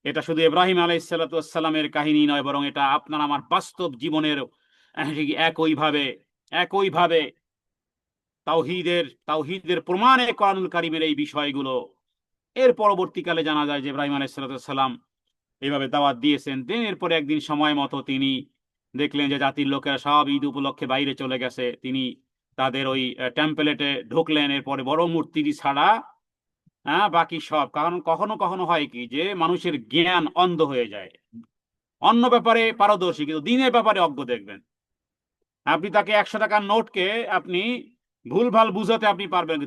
S1: এটা শুধু ইব্রাহিম আলাইহিসসালামের কাহিনী নয়, বরং এটা আপনার আমার বাস্তব জীবনের একইভাবে একইভাবে তাওহীদের প্রমাণে কোরআনুল কারীমের এই বিষয়গুলো। এর পরবর্তীকালে জানা যায় যে ইব্রাহিম আলাইহিসসালাম এইভাবে দাওয়াত দিয়েছেন। দেন এরপরে একদিন সময় মতো তিনি দেখলেন যে জাতির লোকেরা সব ঈদ উপলক্ষে বাইরে চলে গেছে, তিনি তাদের ওই টেম্পলেটে ঢুকলেন। এরপরে বড় মূর্তি ছাড়া বাকি সব, কারণ কখনো কখনো হয় কি যে মানুষের জ্ঞান অন্ধ হয়ে যায়, অন্য ব্যাপারে পারদর্শী কিন্তু দিনের ব্যাপারে অজ্ঞ। দেখবেন আপনি তাকে 100 টাকার নোটকে আপনি ভুলভাল বুঝাতে আপনি পারবেন,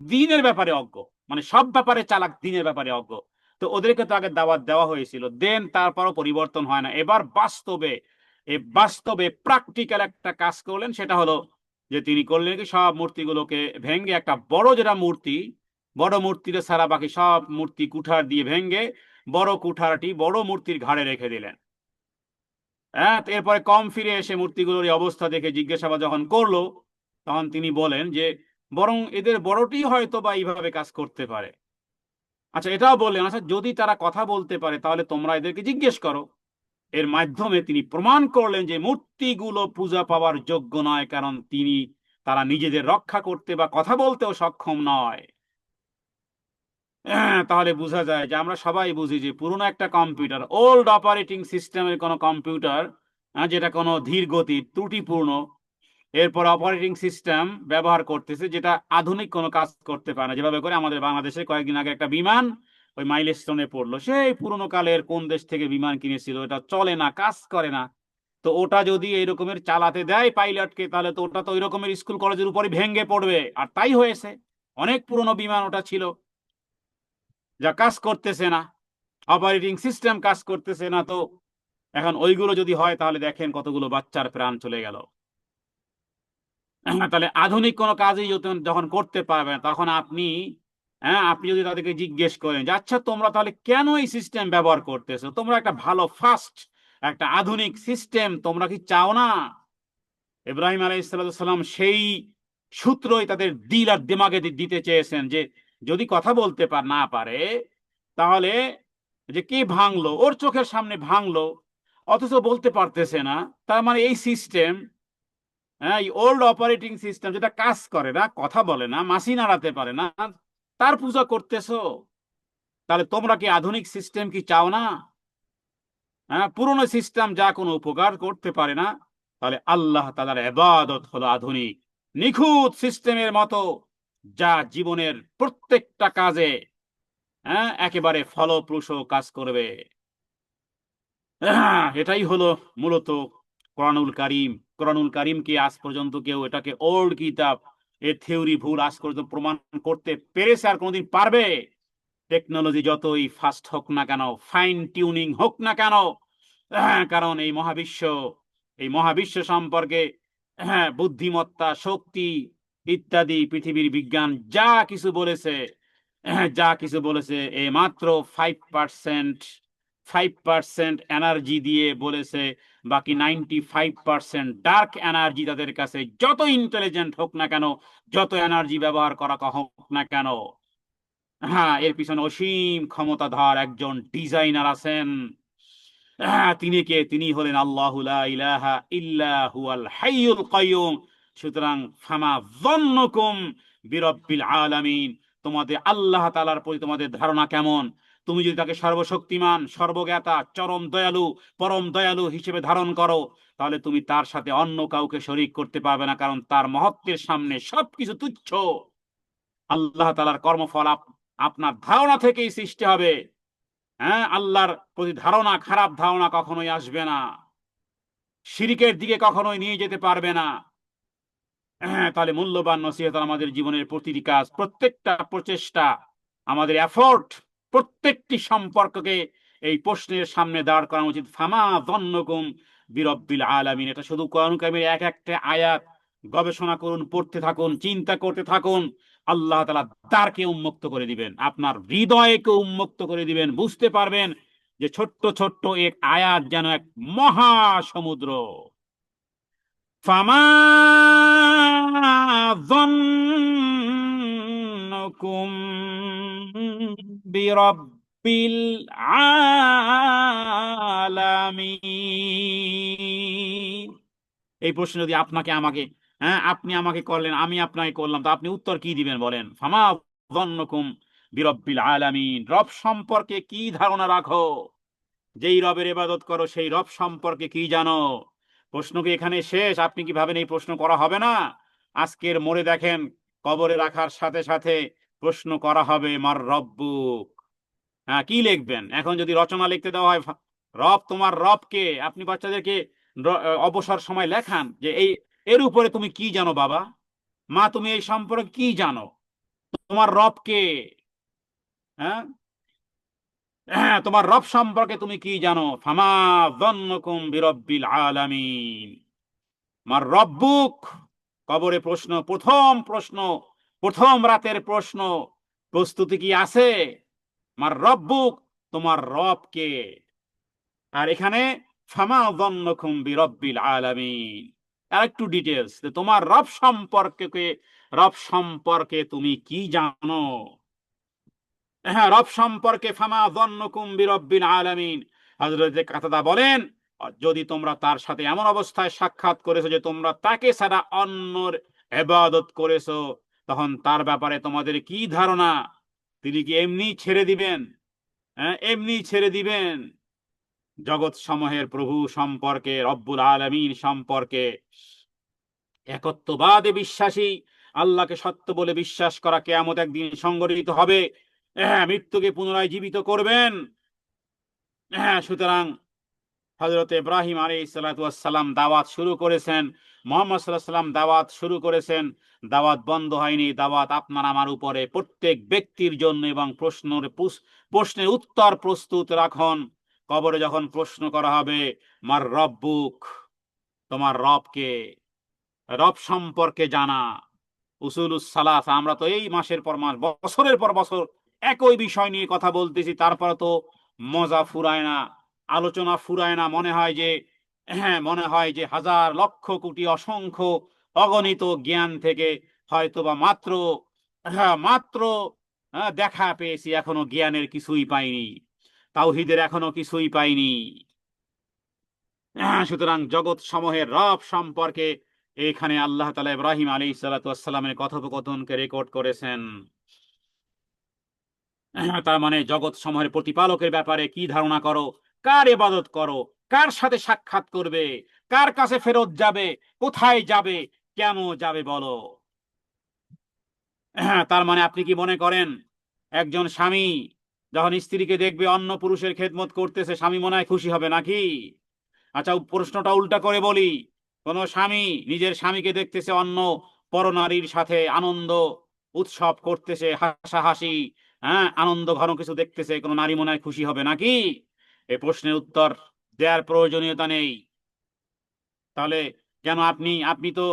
S1: দিনের ব্যাপারে অজ্ঞ, মানে সব ব্যাপারে চালাক, দিনের ব্যাপারে অজ্ঞ। তো ওদেরকে তো আগে দাওয়াত দেওয়া হয়েছিল, দেন তারপরও পরিবর্তন হয় না। এবার বাস্তবে প্র্যাকটিক্যাল একটা কাজ করলেন, সেটা হলো যে তিনি করলেন কি, সব মূর্তিগুলোকে ভেঙ্গে একটা বড় যেটা মূর্তি, বড় মূর্তিটা ছাড়া বাকি সব মূর্তি কুঠার দিয়ে ভেঙ্গে বড় কুঠারটি বড় মূর্তির ঘাড়ে রেখে দিলেন। হ্যাঁ, এরপরে কম ফিরে এসে মূর্তিগুলোর এই অবস্থা দেখে জিজ্ঞাসাবাদ যখন করলো, তখন তিনি বলেন যে বরং এদের বড়টি হয়তো বা এইভাবে কাজ করতে পারে। আচ্ছা, এটাও বললেন, আচ্ছা যদি তারা কথা বলতে পারে তাহলে তোমরা এদেরকে জিজ্ঞেস করো। এর মাধ্যমে তিনি প্রমাণ করলেন যে মূর্তিগুলো পূজা পাওয়ার যোগ্য নয়, কারণ তারা নিজেদের রক্ষা করতে বা কথা বলতেও সক্ষম নয়। তাহলে বোঝা যায় যে আমরা সবাই বুঝি যে পুরনো একটা কম্পিউটার, ওল্ড অপারেটিং সিস্টেমের কোনো কম্পিউটার, যেটা কোনো ধীর গতির, ত্রুটিপূর্ণ, এরপর অপারেটিং সিস্টেম ব্যবহার করতেছে যেটা আধুনিক কোনো কাজ করতে পারে না। যেভাবে করে আমাদের বাংলাদেশে কয়েকদিন আগে একটা বিমান ওই মাইলস্টোনে পড়লো, সেই পুরনো কালের কোন দেশ থেকে বিমান কিনেছিল, এটা চলে না, কাজ করে না। তো ওটা যদি এইরকমের চালাতে দেয় পাইলটকে, তাহলে তো ওটা তো ওই রকমের স্কুল কলেজের উপরই ভেঙে পড়বে। আর তাই হয়েছে, অনেক পুরনো বিমান ওটা ছিল, যা কাজ করতেছে না, অপারেটিং সিস্টেম কাজ করতেছে না। তো এখন ওইগুলো যদি হয়, তাহলে দেখেন কতগুলো বাচ্চার প্রাণ চলে গেল। তাহলে আধুনিক কোনো কাজই যখন করতে পারবে না, তখন আপনি যদি তাদেরকে জিজ্ঞেস করেন যে আচ্ছা তোমরা তাহলে কেন এই সিস্টেম ব্যবহার করতেছো, তোমরা একটা ভালো ফাস্ট একটা আধুনিক সিস্টেম তোমরা কি চাও না? ইব্রাহিম আলাইহিস সালাম সেই সূত্রই তাদের দিল আর দিমাগে দিতে চেয়েছেন, যে যদি কথা বলতে না পারে, তাহলে যে কে ভাঙলো, ওর চোখের সামনে ভাঙলো, অথচ বলতে পারতেছে না, তার মানে এই সিস্টেম, হ্যাঁ, এই ওল্ড অপারেটিং সিস্টেম যেটা কাজ করে না, কথা বলে না, মাসি নাড়াতে পারে না, তার পূজা করতেছো। তাহলে তোমরা কি আধুনিক সিস্টেম কি চাও না? হ্যাঁ, পুরনো সিস্টেম যা কোনো উপকার করতে পারে না, তাহলে আল্লাহ তাআলার ইবাদত হলো আধুনিক নিখুঁত সিস্টেমের মতো, যা জীবনের প্রত্যেকটা কাজে, হ্যাঁ, একেবারে ফলপ্রসূ কাজ করবে। এটাই হলো মূলত কোরআনুল কারীম। কোরআনুল কারীমকে আজ পর্যন্ত কেউ এটাকে ওল্ড কিতাব, এর থিওরি ভুল আজ পর্যন্ত প্রমাণ করতে পেরেছে আর কোনোদিন পারবে? টেকনোলজি যতই ফাস্ট হোক না কেন, ফাইন টিউনিং হোক না কেন, কারণ এই মহাবিশ্ব সম্পর্কে, বুদ্ধিমত্তা, শক্তি ইত্যাদি পৃথিবীর বিজ্ঞান যা কিছু বলেছে এ মাত্র 5% 5% এনার্জি দিয়ে বলেছে। বাকি 95% ডার্ক এনার্জি তাদের কাছে, যত ইন্টেলিজেন্ট হোক না কেন, যত এনার্জি ব্যবহার করা হোক না কেন। হ্যাঁ, এর পিছনে অসীম ক্ষমতাধর একজন ডিজাইনার আছেন। তিনি কে? তিনি হলেন আল্লাহু লা ইলাহা ইল্লা হুয়াল হাইয়ুল কাইয়ুম। সুতরাং ফামা যন্নুকুম বিরব্বিল আলামিন, তোমাদের আল্লাহ তাআলার প্রতি তোমাদের ধারণা কেমন? তুমি যদি তাকে সর্বশক্তিমান, সর্বজ্ঞাতা, চরম দয়ালু, পরম দয়ালু হিসেবে ধারণ করো, তাহলে তুমি তার সাথে অন্য কাউকে শরীক করতে পারবে না, কারণ তার মহত্বের সামনে সবকিছু তুচ্ছ। আল্লাহ তাআলার কর্মফল আপনার ধারণা থেকেই সৃষ্টি হবে। হ্যাঁ, আল্লাহর প্রতি ধারণা, খারাপ ধারণা কখনোই আসবে না, শিরকের দিকে কখনোই নিয়ে যেতে পারবে না। হ্যাঁ, তাহলে মূল্যবান নসিহত, আমাদের জীবনের প্রতিটি কাজ, প্রত্যেকটা প্রচেষ্টা, আমাদের এফোর্ট, প্রত্যেকটি সম্পর্ককে এই প্রশ্নের সামনে দাঁড় করানো উচিত। ফামা যন্নুকুম বিরব্বিল আলামিন। এটা শুধু কোরআন কারিমের এক একটা আয়াত গবেষণা করুন, পড়তে থাকুন, চিন্তা করতে থাকুন। আল্লাহ তাআলা দ্বারকে উন্মুক্ত করে দিবেন, আপনার হৃদয়কে উন্মুক্ত করে দিবেন, বুঝতে পারবেন যে ছোট্ট ছোট্ট এক আয়াত যেন এক মহাসমুদ্র। ফামা যন্নুকুম বিরব্বিল আলামিন। এই প্রশ্ন যদি আপনাকে আমাকে, হ্যাঁ, আপনি আমাকে করলেন, আমি আপনাকে করলাম, তো আপনি উত্তর কি দিবেন বলেন? ফামা যন্নুকুম বিরব্বিল আলামিন, রব সম্পর্কে কি ধারণা রাখো? যেই রবের ইবাদত করো সেই রব সম্পর্কে কি জানো? প্রশ্ন কি এখানে শেষ? আপনি কি ভাবেন এই প্রশ্ন করা হবে না? আজকের মোড়ে দেখেন, কবরে রাখার সাথে সাথে প্রশ্ন করা হবে, মার রব্বুক। হ্যাঁ, কি লিখবেন? এখন যদি রচনা লিখতে দেওয়া হয়, রব, তোমার রব কে? আপনি বাচ্চাদেরকে অবসর সময় লেখান যে এর উপরে তুমি কি জানো বাবা, মা, তুমি এই সম্পর্কে কি জানো, তোমার রব কে? হ্যাঁ, হ্যাঁ, তোমার রব সম্পর্কে তুমি কি জানো? ফামা যন্নুকুম বিরব্বিল আলামিন, মার রব্বুক। কবরে প্রশ্ন, প্রথম প্রশ্ন, প্রথম রাতের প্রশ্ন। প্রস্তুতি কি আছে? মার রব্বুক, তোমার রব কে? আর এখানে ফামা যন্নুকুম বিরব্বিল আলামিন, আর একটু ডিটেলস, তোমার রব সম্পর্কে তুমি কি জানো? হ্যাঁ, রব সম্পর্কে ফামা যন্নুকুম বিরব্বিল আলামিন। হযরত কাতাদা বলেন, যদি তোমরা তার সাথে এমন অবস্থায় সাক্ষাৎ করেছো যে তোমরা তাকে ছাড়া অন্যর ইবাদত করেছো, তখন তার ব্যাপারে তোমাদের কি ধারণা? তিনি কি এমনি ছেড়ে দিবেন? হ্যাঁ, এমনি ছেড়ে দিবেন? জগৎ সমূহের প্রভু সম্পর্কে, রব্বুল আলামিন সম্পর্কে একত্ববাদে বিশ্বাসী, আল্লাহকে সত্য বলে বিশ্বাস করা, কিয়ামত একদিন সংঘটিত হবে, হ্যাঁ, মৃত্যুকে পুনরায় জীবিত করবেন। হ্যাঁ, সুতরাং হযরত ইব্রাহিম আলাইহিস সালাতু ওয়াস সালাম দাওয়াত শুরু করেছেন, মুহাম্মদ সাল্লাল্লাহু আলাইহি ওয়াসাল্লাম দাওয়াত শুরু করেছেন, দাওয়াত বন্ধ হয়নি। দাওয়াত আপনার আমার উপরে, প্রত্যেক ব্যক্তির জন্য। এবং প্রশ্নের উত্তর প্রস্তুত রাখুন। কবরে যখন প্রশ্ন করা হবে, মার রব্বুক, তোমার রব কে? রব সম্পর্কে জানা। উসুলুস সালাস, আমরা তো এই মাসের পর মাস, বছরের পর বছর একই বিষয় নিয়ে কথা বলতেছি, তারপরে তো মজা ফুরায় না, আলোচনা ফুরায় না। মনে হয় যে হ্যাঁ, মনে হয় যে হাজার লক্ষ কোটি অসংখ্য অগণিত জ্ঞান থেকে হয়তোবা মাত্র মাত্র দেখা পেয়েছি, এখনো জ্ঞানের কিছুই পাইনি, তাওহীদের এখনো কিছুই পাইনি। সুতরাং জগৎ সমূহের রব সম্পর্কে এখানে আল্লাহ তাআলা ইব্রাহিম আলাইহিস সালাতু ওয়াস সালামের কথোপকথনকে রেকর্ড করেছেন। তার মানে জগৎ সমূহের প্রতিপালকের ব্যাপারে কি ধারণা করো, কার ইবাদত করো, কার সাথে সাক্ষাৎ করবে, কার কাছে ফেরত যাবে, কোথায় যাবে, কেন যাবে বলো। তার মানে আপনি কি মনে করেন একজন স্বামী যখন স্ত্রীকে দেখবে অন্য পুরুষের খেদমত করতেছে, স্বামী মনে হয় খুশি হবে নাকি? আচ্ছা, প্রশ্নটা উল্টা করে বলি, কোন স্বামী নিজের স্বামীকে দেখতেছে অন্য পরনারীর সাথে আনন্দ উৎসব করতেছে, হাসাহাসি, আনন্দ ঘন কিছু দেখতেছে, কোন নারী মনে হয় খুশি হবে নাকি? এই প্রশ্নের উত্তর দেওয়ার প্রয়োজনীয়তা নেই। তাহলে কেন আপনি আপনি তো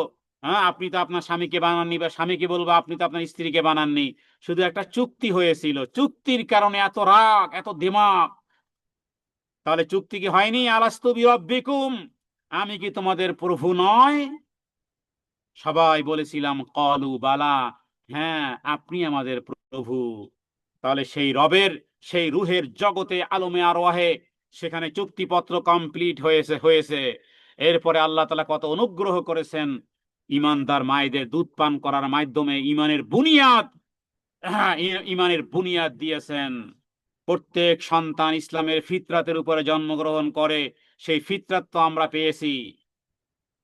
S1: আপনি তো আপনার স্বামীকে বানাননি, বা স্বামীকে বলবো আপনি তো আপনার স্ত্রীকে বানাননি, শুধু একটা চুক্তি হয়েছিল, চুক্তির কারণে এত রাগ, এত দিমাগ। তাহলে চুক্তি কি হয়নি? আলাস্তু বিরাব্বিকুম, আমি কি তোমাদের প্রভু নয়? সবাই বলেছিলাম কলু বালা, হ্যাঁ আপনি আমাদের প্রভু। তাহলে সেই রবের, সেই রুহের জগতে আলমে আরওয়াহে সেখানে চুক্তিপত্র কমপ্লিট হয়েছে। এরপরে আল্লাহ তাআলা কত অনুগ্রহ করেছেন, ইমানদার মায়েদের দুধ পান করার মাধ্যমে ইমানের বুনিয়াদ, ইমানের বুনিয়াদ দিয়েছেন। প্রত্যেক সন্তান ইসলামের ফিতরাতের উপরে জন্মগ্রহণ করে, সেই ফিতরাত তো আমরা পেয়েছি।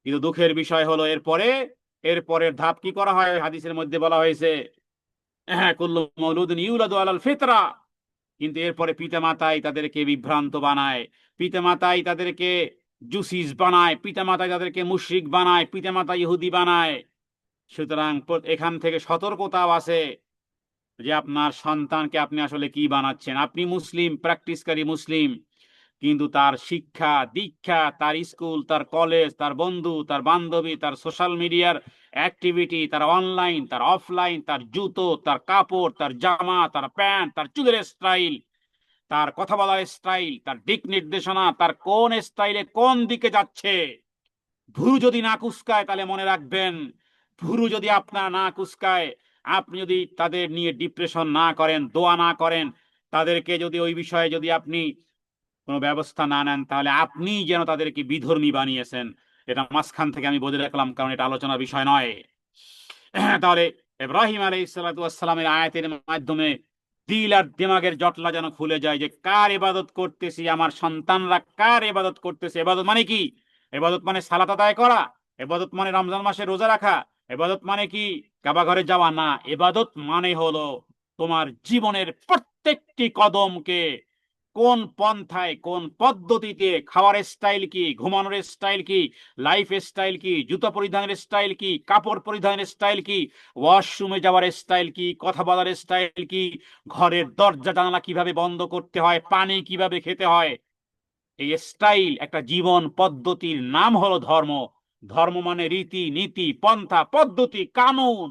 S1: কিন্তু দুঃখের বিষয় হলো এরপরের ধাপ কি করা হয়, হাদিসের মধ্যে বলা হয়েছে কুল্লু মাউলুদিন ইউলাদু আলাল ফিতরা। কিন্তু এরপরে পিতামাতাই তাদেরকে বিভ্রান্ত বানায়, পিতামাতাই তাদেরকে জুসিস বানায়, পিতামাতাই তাদেরকে মুশরিক বানায়, পিতামাতা ইহুদি বানায়। সুতরাং এখান থেকে সতর্কতাও আছে যে আপনার সন্তানকে আপনি আসলে কি বানাচ্ছেন। আপনি মুসলিম, প্র্যাকটিসকারী মুসলিম, কিন্তু তার শিক্ষা দীক্ষা, তার স্কুল, তার কলেজ, তার বন্ধু, তার বান্ধবী, তার সোশ্যাল মিডিয়ার অ্যাক্টিভিটি, তার অনলাইন, তার অফলাইন, তার জুতো, তার কাপড়, তার জামা, তার প্যান্ট, তার চুলের স্টাইল, তার কথা বলার স্টাইল, তার দিক নির্দেশনা, তার কোন স্টাইলে কোন দিকে যাচ্ছে, ভুরু যদি না কুঁচকায় তাহলে মনে রাখবেন, ভুরু যদি আপনার না কুঁচকায়, আপনি যদি তাদের নিয়ে ডিপ্রেশন না করেন, দোয়া না করেন, তাদেরকে যদি ওই বিষয়ে যদি আপনি কোনো ব্যবস্থা না নেন, তাহলে আপনি যেন তাদেরকে বিধর্মী বানিয়েছেন। এটা মাঝখান থেকে আমি বলে রাখলাম, কারণ এটা আলোচনার বিষয় নয়। তাহলে ইব্রাহিম আলাইহিস সালাতু ওয়াস সালামের আয়াতের মাধ্যমে দিল আর দিমাগের জটলা যেন খুলে যায় যে কার ইবাদত করতেছি, আমার সন্তানরা কার ইবাদত করতেছে। ইবাদত মানে কি? ইবাদত মানে সালাত আদায় করা, ইবাদত মানে রমজান মাসে রোজা রাখা, ইবাদত মানে কি কাবা ঘরে যাওয়া? না, ইবাদত মানে হলো তোমার জীবনের প্রত্যেকটি কদমকে কোন পন্থায়, কোন পদ্ধতিতে, খাওয়ার স্টাইল কি, ঘুমানোর স্টাইল কি, লাইফ স্টাইল কি, জুতো পরিধানের স্টাইল কি, কাপড় পরিধানের স্টাইল কি, ওয়াশরুমে যাওয়ার স্টাইল কি, কথা বলার স্টাইল কি, ঘরের দরজা জানালা কিভাবে বন্ধ করতে হয়, পানি কিভাবে খেতে হয়, এই স্টাইল একটা জীবন পদ্ধতির নাম হলো ধর্ম। ধর্ম মানে রীতি নীতি, পন্থা পদ্ধতি, কানুন।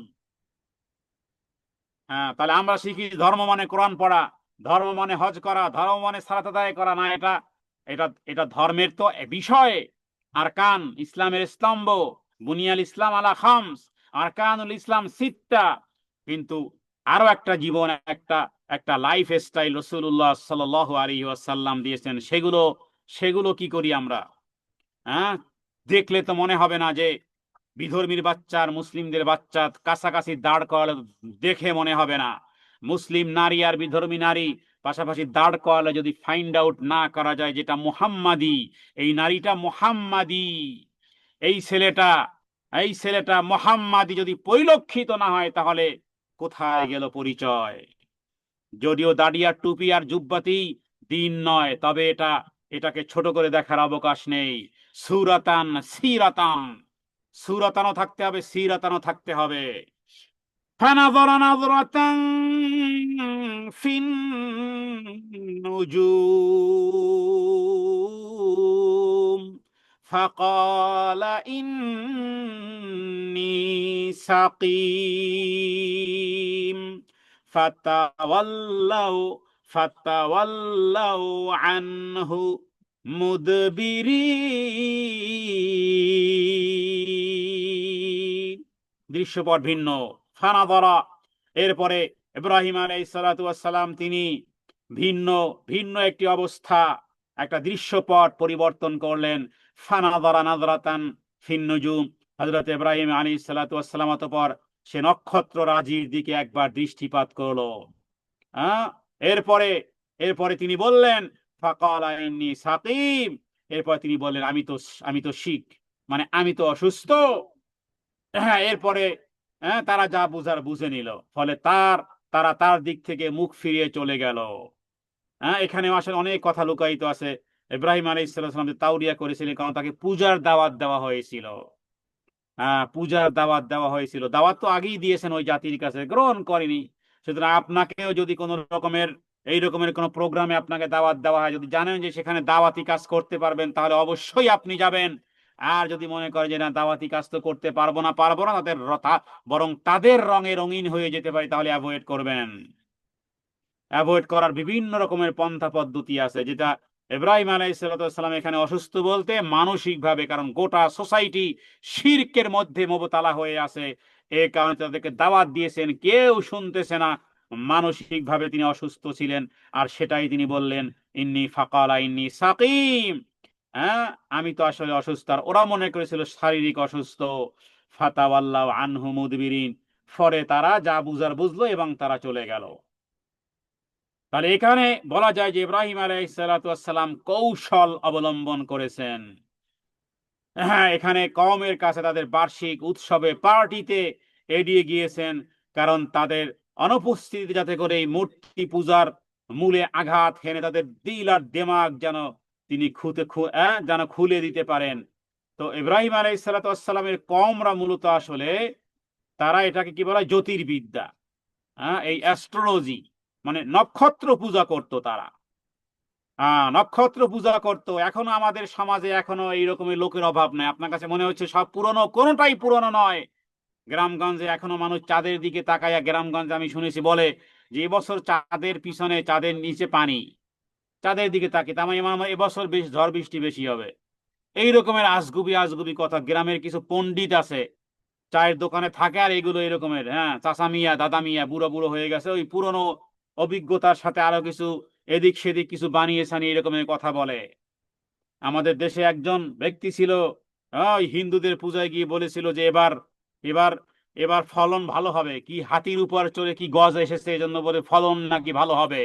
S1: হ্যাঁ, তাহলে আমরা শিখি ধর্ম মানে কোরআন পড়া, ধর্ম মানে হজ করা, ধর্ম মানে সালাত আদায় করা। না, এটা এটা এটা ধর্মের তো বিষয়। আরকান, ইসলামের স্তম্ভ, বুনিয়াল ইসলাম আলা খামস, আরকানুল ইসলাম সিত্তা। কিন্তু আরো একটা জীবন, একটা একটা লাইফ স্টাইল রাসূলুল্লাহ সাল্লাল্লাহু আলাইহি ওয়াসাল্লাম দিয়েছেন। সেগুলো সেগুলো কি করি আমরা? হ্যাঁ, দেখলে তো মনে হবে না যে বিধর্মীর বাচ্চা আর মুসলিমদের বাচ্চা কাছাকাছি দাঁড় করালে দেখে মনে হবে না। মুসলিম নারী আর বিধর্মী নারী পাশাপাশি দাঁড় করালে যদি ফাইন্ড আউট না করা যায় যেটা মুহাম্মাদি, এই নারীটা মুহাম্মাদি, এই ছেলেটা এই ছেলেটা মুহাম্মাদি যদি পরিলক্ষিত না হয়, তাহলে কোথায় গেল পরিচয়? যদিও দাড়ি আর টুপি আর জুব্বাতি দিন নয়, তবে এটাকে ছোট করে দেখার অবকাশ নেই। সুরাতান সিরাতান, সুরাতানও থাকতে হবে, সিরাতানও থাকতে হবে। فنظر نظرة في النجوم فقال إني سقيم فتولوا عنه মুদবিরিন, দৃশ্যপট ভিন্ন। ফানাযারা, এরপরে ইব্রাহিম আলাইহিস সালাতু ওয়াস সালাম তিনি ভিন্ন ভিন্ন একটি অবস্থা, একটা দৃশ্যপট পরিবর্তন করলেন। ফানাযারা নাযরাতান ফিন নুজুম, হযরত ইব্রাহিম আলাইহিস সালাতু ওয়াস সালাম অতঃপর সে নক্ষত্র রাজির দিকে একবার দৃষ্টিপাত করলো। হ্যাঁ, এরপরে এরপরে তিনি বললেন ফাকালা ইন্নী সাকিম, এরপর তিনি বললেন আমি তো শিক, মানে আমি তো অসুস্থ। হ্যাঁ, এরপরে তারা যা বুঝার বুঝে নিল, ফলে তারা তার দিক থেকে মুখ ফিরিয়ে চলে গেল। হ্যাঁ, এখানে আসলে অনেক কথা লুকায়িত আছে। ইব্রাহিম আলাইহিস সালাম যে তাওরিয়া করেছিলেন কারণ তাকে পূজার দাওয়াত দেওয়া হয়েছিল। পূজার দাওয়াত দেওয়া হয়েছিল, দাওয়াত তো আগেই দিয়েছেন ওই জাতির কাছে, গ্রহণ করেনি। সুতরাং আপনাকেও যদি কোনো রকমের এই রকমের কোনো প্রোগ্রামে আপনাকে দাওয়াত দেওয়া হয়, যদি জানেন যে সেখানে দাওয়াতি কাজ করতে পারবেন, তাহলে অবশ্যই আপনি যাবেন। আর যদি মনে করেন যে না, দাওয়াতি কাজ তো করতে পারবো না বরং তাদের রঙে রঙিন হয়ে যেতে পারি, তাহলে অ্যাভয়েড করবেন। অ্যাভয়েড করার বিভিন্ন রকমের পন্থা পদ্ধতি আছে, যেটা ইব্রাহিম আলাইহিস সালাম এখানে অসুস্থ বলতে মানসিকভাবে, কারণ গোটা সোসাইটি শিরকের মধ্যে মোবতালা হয়ে আছে, এই কারণে তাদেরকে দাওয়াত দিয়েছেন, কেউ শুনতেছে না, মানসিকভাবে তিনি অসুস্থ ছিলেন। আর সেটাই তিনি বললেন, ফাকালা ইন্নী সাকিম, হ্যাঁ আমি তো আসলে অসুস্থ। আর ওরা মনে করেছিল শারীরিক অসুস্থ। ফাতাওয়াল্লাউ আনহু মুদবিরিন, পরে তারা যা বুঝার বুঝলো এবং তারা চলে গেল। তাহলে এখানে বলা যায় যে ইব্রাহিম আলাইহিস সালাতু ওয়াস সালাম কৌশল অবলম্বন করেছেন। হ্যাঁ, এখানে কওমের কাছে তাদের বার্ষিক উৎসবে পার্টিতে এড়িয়ে গিয়েছেন, কারণ তাদের অনুপস্থিতি যাতে করে এই মূর্তি পূজার মূলে আঘাত হেনে তাদের দিল আর দিমাগ যেন তিনি যেন খুলে দিতে পারেন। তো ইব্রাহিম আলাইহিস সালাতু ওয়াস সালামের কওমরা মূলত আসলে তারা এটাকে কি বলা হয়, জ্যোতির্বিদ্যা, এই অ্যাস্ট্রোলজি, মানে নক্ষত্র পূজা করত তারা। নক্ষত্র পূজা করত। এখনো আমাদের সমাজে এখনো এইরকমের লোকের অভাব নাই। আপনার কাছে মনে হচ্ছে সব পুরনো, কোনোটাই পুরনো নয়। গ্রামগঞ্জে এখনো মানুষ চাঁদের দিকে তাকাইয়া, গ্রামগঞ্জে আমি শুনেছি বলে যে এবছর চাঁদের পিছনে, চাঁদের নিচে পানি, চাঁদের দিকে তাকিয়ে তার মানে এবছর বেশ ঝড় বৃষ্টি বেশি হবে। এই রকমের আজগুবি আজগুবি কথা। গ্রামের কিছু পণ্ডিত আছে, চায়ের দোকানে থাকে, আর এগুলো এরকমের, চাচা মিয়া দাদা মিয়া বুড়ো বুড়ো হয়ে গেছে, ওই পুরনো অভিজ্ঞতার সাথে আরো কিছু এদিক সেদিক কিছু বানিয়ে ছানিয়ে এরকমের কথা বলে। আমাদের দেশে একজন ব্যক্তি ছিল, ওই হিন্দুদের পূজায় গিয়ে বলেছিল যে এবার এবার এবার ফলন ভালো হবে, কি হাতির উপর চড়ে কি গজ এসেছে, এজন্য বলে ফলন নাকি ভালো হবে।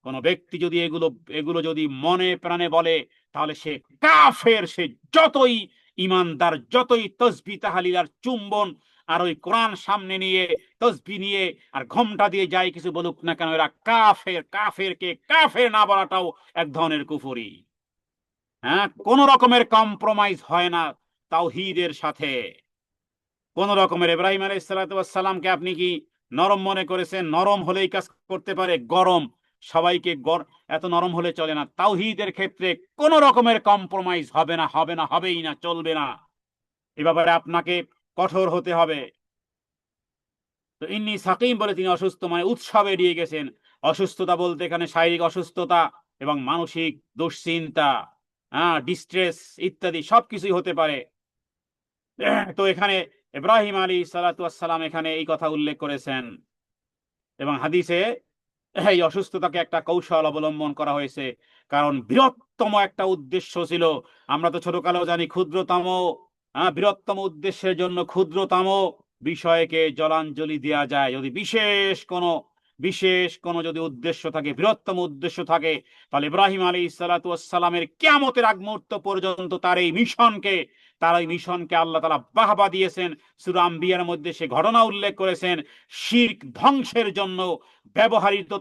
S1: কোন ব্যক্তি যদি এগুলো এগুলো যদি মনে প্রাণে বলে, তাহলে সে কাফের। সে যতই ইমানদার, যতই তসবি তাহালিল আর চুম্বন আর ওই কোরআন সামনে নিয়ে তসবি নিয়ে আর ঘোমটা দিয়ে যাই কিছু বলুক না কেন, এরা কাফের। কাফেরকে কাফের না বলাটাও এক ধরনের কুফরি। কোন রকমের কম্প্রোমাইজ হয় না তাওহীদের সাথে, কোন রকমের। ইব্রাহিম আলাইহিস সালাতু ওয়াস সালামকে আপনি কি নরম মনে করেছেন? নরম হলেই কাজ করতে পারে, গরম সবাইকে এত নরম হলে চলে না। তাওহীদের ক্ষেত্রে কোন রকমের কম্প্রোমাইজ হবে না, হবে না, হবেই না, চলবে না। এ ব্যাপারে আপনাকে কঠোর হতে হবে। তো ইন্নী সাকিম বলে তিনি অসুস্থ, মানে উৎসব এড়িয়ে গেছেন। অসুস্থতা বলতে এখানে শারীরিক অসুস্থতা এবং মানসিক দুশ্চিন্তা, ডিস্ট্রেস ইত্যাদি সবকিছুই হতে পারে। তো এখানে ইব্রাহিম আলাইহিস সালাতু ওয়াস সালাম এখানে এই কথা উল্লেখ করেছেন, এবং হাদিসে এই অসুস্থতাকে একটা কৌশল অবলম্বন করা হয়েছে, কারণ বৃহত্তম একটা উদ্দেশ্য ছিল। আমরা তো ছোটকালেও জানি ক্ষুদ্রতম বৃহত্তম উদ্দেশ্যের জন্য ক্ষুদ্রতম বিষয়কে জলাঞ্জলি দেওয়া যায়। যদি বিশেষ কোনো যদি উদ্দেশ্য থাকে, বৃহত্তম উদ্দেশ্য থাকে, তাহলে ইব্রাহিম আলাইহিস সালাতু ওয়াস সালামের কিয়ামতের আগ মুহূর্ত পর্যন্ত তার এই মিশনকে আল্লাহ তাআলা বাহবা দিয়েছেন। সূরা আম্বিয়ার মধ্যে সে ঘটনা উল্লেখ করেছেন। শিরক ধ্বংসের জন্য ব্যবহৃত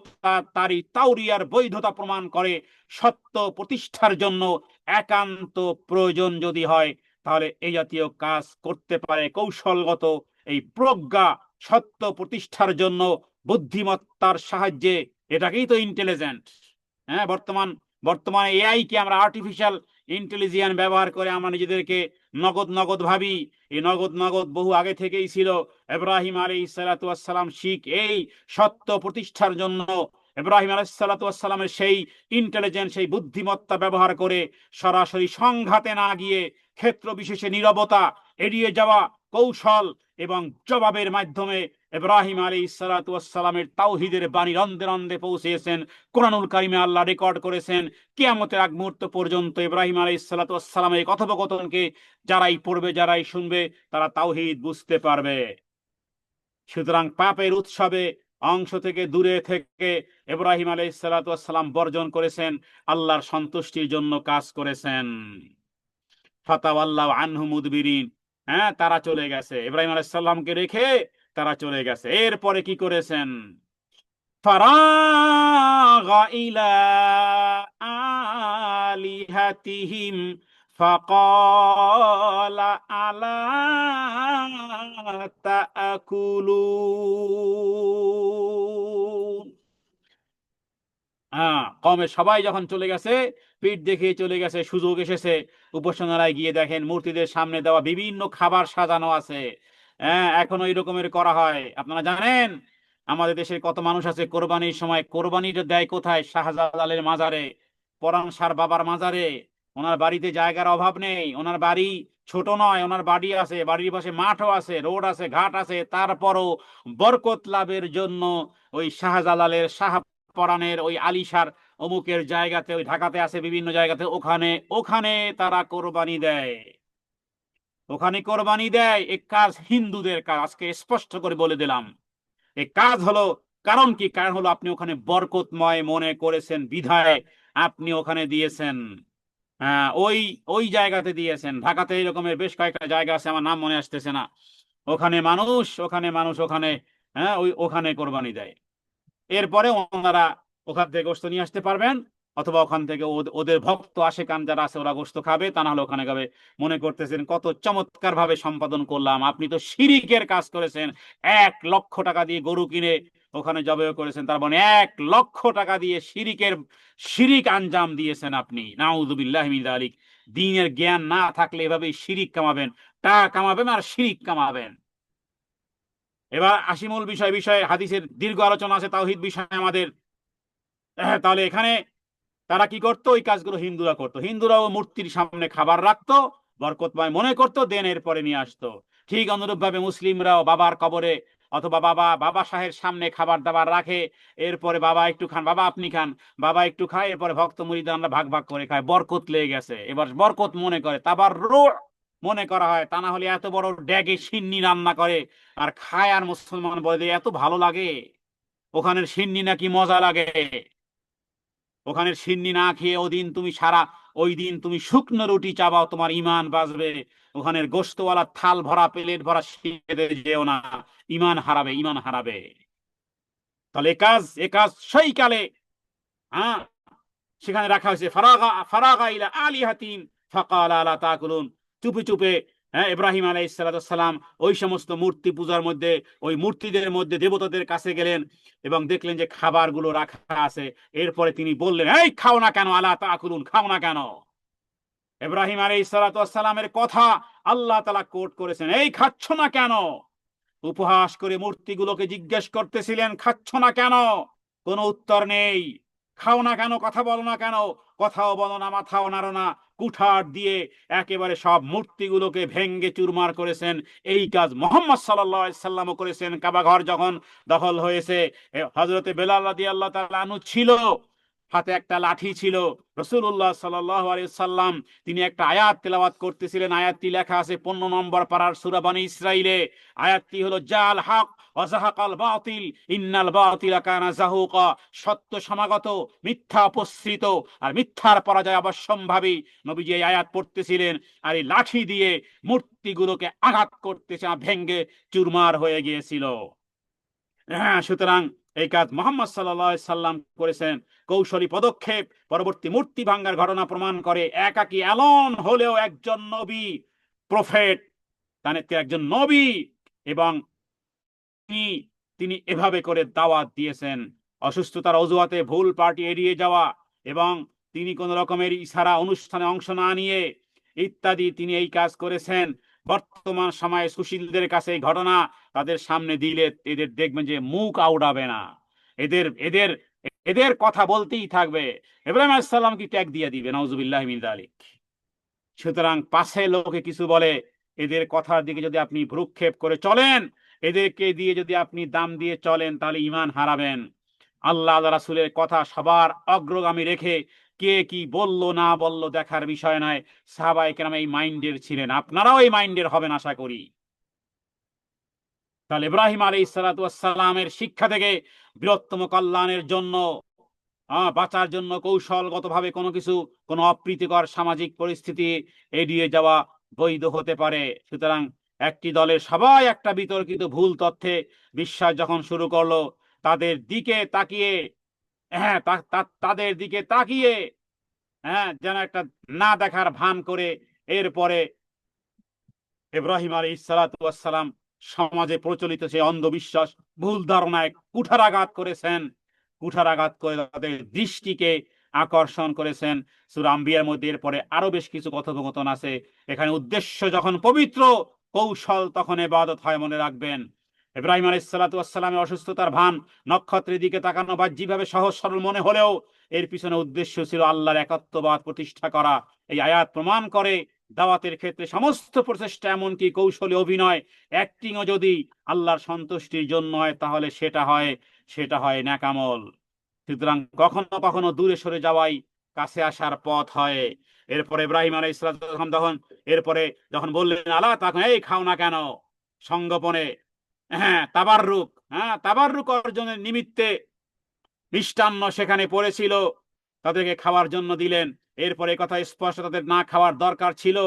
S1: তারই তাওরিয়ার বৈধতা প্রমাণ করে। সত্য প্রতিষ্ঠার জন্য একান্ত প্রয়োজন যদি হয়, তাহলে এই জাতীয় কাজ করতে পারে কৌশলগত এই প্রজ্ঞা, সত্য প্রতিষ্ঠার জন্য বুদ্ধিমত্তার সাহায্যে। এটাকেই তো ইন্টেলিজেন্ট। বর্তমানে এআই কে আমরা আর্টিফিশিয়াল ইন্টেলিজেন্স ব্যবহার করে আমরা নিজেদেরকে নগদ ভাবি। এই নগদ বহু আগে থেকেই ছিল। ইব্রাহিম আলাইহিস সালাতু ওয়াস সালাম শিখ এই সত্য প্রতিষ্ঠার জন্য ইব্রাহিম আলাইহিস সালাতু ওয়াস সালামের সেই ইন্টেলিজেন্স, সেই বুদ্ধিমত্তা ব্যবহার করে সরাসরি সংঘাতে না গিয়ে ক্ষেত্র বিশেষে নীরবতা, এড়িয়ে যাওয়া কৌশল এবং জবাবের মাধ্যমে ইব্রাহিম আলাইহিস সালাতু ওয়াস সালামের তাওহীদের বাণী রন্ধে রন্ধে পৌঁছেছেন। কোরআনুল কারিমে আল্লাহ রেকর্ড করেছেন কিয়ামতের আগ মুহূর্ত পর্যন্ত ইব্রাহিম আলাইহিস সালাতু ওয়াস সালামের কথোপকথনকে যারাই পড়বে, যারাই শুনবে, তারা তাওহীদ বুঝতে পারবে। সুতরাং পাপের উৎসবে অংশ থেকে দূরে থেকে ইব্রাহিম আলাইহিস সালাতু ওয়াস সালাম বর্জন করেছেন, আল্লাহর সন্তুষ্টির জন্য কাজ করেছেন। ফাতাওয়াল্লাউ আনহু মুদবিরিন, হ্যাঁ, তারা চলে গেছে, ইব্রাহিম আলাইহিস সালামকে রেখে তারা চলে গেছে। এরপরে কি করেছেন? ফারাগা ইলা আলিহাতিহিম ফাকালা আলা তাআকুলুন। কমের সবাই যখন চলে গেছে, পিঠ দেখিয়ে চলে গেছে, সুযোগ এসেছে, উপাসনালয়ে গিয়ে দেখেন মূর্তিদের সামনে দেওয়া বিভিন্ন খাবার সাজানো আছে। হ্যাঁ, এখন ওই রকমের করা হয়। আপনারা জানেন আমাদের দেশের কত মানুষ আছে কোরবানির সময় কোরবানিটা দেয় কোথায়? শাহজালালের মাজারে, পরাণ সার বাবার মাজারে। ওনার বাড়িতে জায়গার অভাব নেই, ওনার বাড়ি ছোট নয়, ওনার বাড়ি আছে, বাড়ির পাশে মাঠও আছে, রোড আছে, ঘাট আছে, তারপরও বরকত লাভের জন্য ওই শাহজালালের পরাণের ওই আলিশার অমুকের জায়গাতে, ওই ঢাকাতে আছে বিভিন্ন জায়গাতে, ওখানে ওখানে তারা কোরবানি দেয়, ওখানে কোরবানি দেয়। এই কাজ হিন্দুদের কাজ, আজকে স্পষ্ট করে বলে দিলাম। এই কাজ হলো, কারণ কি? কারণ হলো আপনি ওখানে বরকতময় মনে করেছেন বিধায় আপনি ওখানে দিয়েছেন। হ্যাঁ, ওই ওই জায়গাতে দিয়েছেন। ঢাকাতে এরকমের বেশ কয়েকটা জায়গা আছে, আমার নাম মনে আসতেছে না। ওখানে মানুষ ওখানে, হ্যাঁ, ওখানে কোরবানি দেয়। এরপরে ওনারা ওখান থেকে গোস্ত নিয়ে আসতে পারবেন, অথবা ওখান থেকে ওদের ভক্ত আশেকান যারা আছে ওরা গোস্ত খাবে, তা না হলে ওখানে খাবে। মনে করতেছেন কত চমৎকার ভাবে সম্পাদন করলাম, আপনি তো শিরিকের কাজ করেছেন। 1,00,000 টাকা দিয়ে গরু কিনে ওখানে জবাই করেছেন, তার মানে 1,00,000 টাকা দিয়ে শিরিক আঞ্জাম দিয়েছেন আপনি। নাউযুবিল্লাহি মিন যালিক। দ্বীনের জ্ঞান না থাকলে এভাবেই শিরিক কামাবেন, টাকা কামাবেন আর শিরিক কামাবেন। এবার আসি মূল বিষয়ে হাদিসের দীর্ঘ আলোচনা আছে তাওহীদ বিষয়ে আমাদের। তাহলে এখানে তারা কি করতো? ওই কাজগুলো হিন্দুরা করতো। হিন্দুরাও মূর্তির সামনে খাবার রাখতো, বরকতময় মনে করতো, দেন এরপরে নিয়ে আসতো। ঠিক অনুরূপ ভাবে মুসলিমরাও বাবার কবরে অথবা বাবা সাহের সামনে খাবার দাবার রাখে, এরপরে বাবা একটু খান, বাবা আপনি খান, বাবা একটু খায়, এরপরে ভক্ত মুরিদানরা ভাগ ভাগ করে খায়, বরকত লেগে গেছে। এবার বরকত মনে করে, তাবাররুক মনে করা হয়। তা না হলে এত বড় ড্যাগে সিন্নি রান্না করে আর খায়, আর মুসলমান বলে এত ভালো লাগে, ওখানের সিন্নি নাকি মজা লাগে। ওখানের সিন্নি না খেয়ে ওই দিন তুমি শুকনো রুটি চাবাও, তোমার ইমান বাঁচবে। ওখানের গোশতওয়ালা থাল ভরা প্লেট ভরা খেতে যেও না, ইমান হারাবে। তাহলে এ কাজ সেই কালে, হ্যাঁ, সেখানে রাখা হয়েছে। ফারাগা ইলা আলিহাতিম ফাকালা আলা তাকুলুন। চুপে চুপে, হ্যাঁ, ইব্রাহিম আলাইহিস সালাম ওই সমস্ত মূর্তি পূজার মধ্যে, ওই মূর্তিদের মধ্যে দেবতাদের কাছে গেলেন এবং দেখলেন যে খাবারগুলো রাখা আছে। এরপরে তিনি বললেন, এই খাও না কেন? আলা তাকুলুন, খাও না কেন? ইব্রাহিম আলাইহিস সালামের কথা আল্লাহ তাআলা কোট করেছেন, এই খাচ্ছ না কেন? উপহাস করে মূর্তিগুলোকে জিজ্ঞেস করতেছিলেন, খাচ্ছ না কেন? কোনো উত্তর নেই। খাও না কেন, কথা বলো না কেন? কথাও বলো না, মাথাও নাড়ো না। কুঠার দিয়ে একেবারে সব মূর্তিগুলোকে ভেঙ্গে চুরমার করেছেন। এই কাজ মুহাম্মদ সাল্লাল্লাহু আলাইহি সাল্লামও করেছেন। কাবা ঘর যখন দখল হয়েছে, হযরতে বেলাল রাদিয়াল্লাহু তাআলা আনহু ছিল, হাতে একটা লাঠি ছিল। রাসূলুল্লাহ সাল্লাল্লাহু আলাইহি সাল্লাম তিনি একটা আয়াত তেলাওয়াত করতেছিলেন। আয়াতটি লেখা আছে 15 নম্বর পারার সূরা বনী ইসরাইলে। আয়াতটি হলো জাল হক ওয়া যাহাকাল বাতিল ইন্নাল বাতিলা কানা যাহুকা। সত্য সমাগত, মিথ্যা উপস্থিত, আর মিথ্যার পরাজয় অবশ্যম্ভাবী। নবীজি এই আয়াত পড়তেছিলেন আর এই লাঠি দিয়ে মূর্তিগুলোকে আঘাত করতেছে, ভেঙ্গে চুরমার হয়ে গিয়েছিল। হ্যাঁ, সুতরাং এই কাজ মুহাম্মদ সাল্লাল্লাহু আলাইহি সাল্লাম করেছেন। কৌশলী পদক্ষেপ পরবর্তী মূর্তি ভাঙ্গার ঘটনা প্রমাণ করে। একাকী এলন হলেও একজন নবী, প্রফেট, তার একজন নবী, এবং তিনি এভাবে করে দাওয়াত দিয়েছেন। অসুস্থতার অজুহাতে ভুল পার্টি এড়িয়ে যাওয়া এবং তিনি কোন রকমের ইশারা অনুষ্ঠানে অংশ না নিয়ে ইত্যাদি তিনি এই কাজ করেছেন। বর্তমান সময়ে সুশীলদের কাছে এই ঘটনা তাদের সামনে দিলে এদের দেখবেন যে মুখ আউড়াবে না। এদের এদের এদের কথা বলতেই থাকবে। ইব্রাহিম আলাইহিস সালাম কি ত্যাগ দিয়ে দিবে? নাউজুবিল্লাহি মিন যালিক। সুতরাং পাশে লোকে কিছু বলে, এদের কথার দিকে যদি আপনি ভ্রুক্ষেপ করে চলেন, এদেরকে দিয়ে যদি আপনি দাম দিয়ে চলেন, তাহলে ঈমান হারাবেন। আল্লাহ রাসূলের কথা সবার অগ্রগামী রেখে কে কি বলল না বলল দেখার বিষয় নয়। সাহাবায়ে কেরাম এই মাইন্ডের ছিলেন, আপনারাও এই মাইন্ডের হবেন আশা করি। তাহলে ইব্রাহিম আলাইহিস সালাতু ওয়াস সালামের শিক্ষা থেকে বৃহত্তম কল্যাণের জন্য, বাঁচার জন্য কৌশলগতভাবে কোনো কিছু, কোনো অপ্রীতিকর সামাজিক পরিস্থিতি এড়িয়ে যাওয়া বৈধ হতে পারে। সুতরাং একটি দলের সবাই একটা বিতর্কিত ভুল তথ্যে বিশ্বাস যখন শুরু করলো, তাদের দিকে তাকিয়ে, তাদের দিকে তাকিয়ে, যেন একটা না দেখার ভান করে এরপরে ইব্রাহিম আলাইহিস সালাতু ওয়াস সালাম সমাজে প্রচলিত সেই অন্ধবিশ্বাস, ভুল ধারণায় কুঠারাঘাত করেছেন। কুঠারাঘাত করে তাদের দৃষ্টিকে আকর্ষণ করেছেন। সূরা আম্বিয়ার মধ্যে এরপরে আরো বেশ কিছু কথোপকথন আছে। এখানে উদ্দেশ্য যখন পবিত্র, কৌশল তখন ইবাদত হয়, মনে রাখবেন। ইব্রাহিম আলাইহিস সালাতু ওয়াস সালামের অসুস্থতার ভান, নক্ষত্রের দিকে তাকানো বাহ্যিকভাবে সহজ সরল মনে হলেও এর পিছনে উদ্দেশ্য ছিল আল্লাহর একাত্মবাদ প্রতিষ্ঠা করা। এই আয়াত প্রমাণ করে দাওয়াতের ক্ষেত্রে সমস্ত প্রচেষ্টা, এমনকি কৌশলী অভিনয়, অ্যাক্টিংও যদি আল্লাহর সন্তুষ্টির জন্য হয়, তাহলে সেটা হয় ন্যাকামল। সুতরাং কখনো কখনো দূরে সরে যাওয়াই কাছে আসার পথ হয়। এরপরে ইব্রাহিম আলাইহিস সালাম এরপরে যখন বললেন আলা তখন এই খাও না কেন, সঙ্গোপনে, তাবাররুক অর্জনের নিমিত্তে মিষ্টান্ন সেখানে পড়েছিল, তাদেরকে খাওয়ার জন্য দিলেন। এরপরে কথা স্পষ্ট, তাদের না খাওয়ার দরকার ছিল,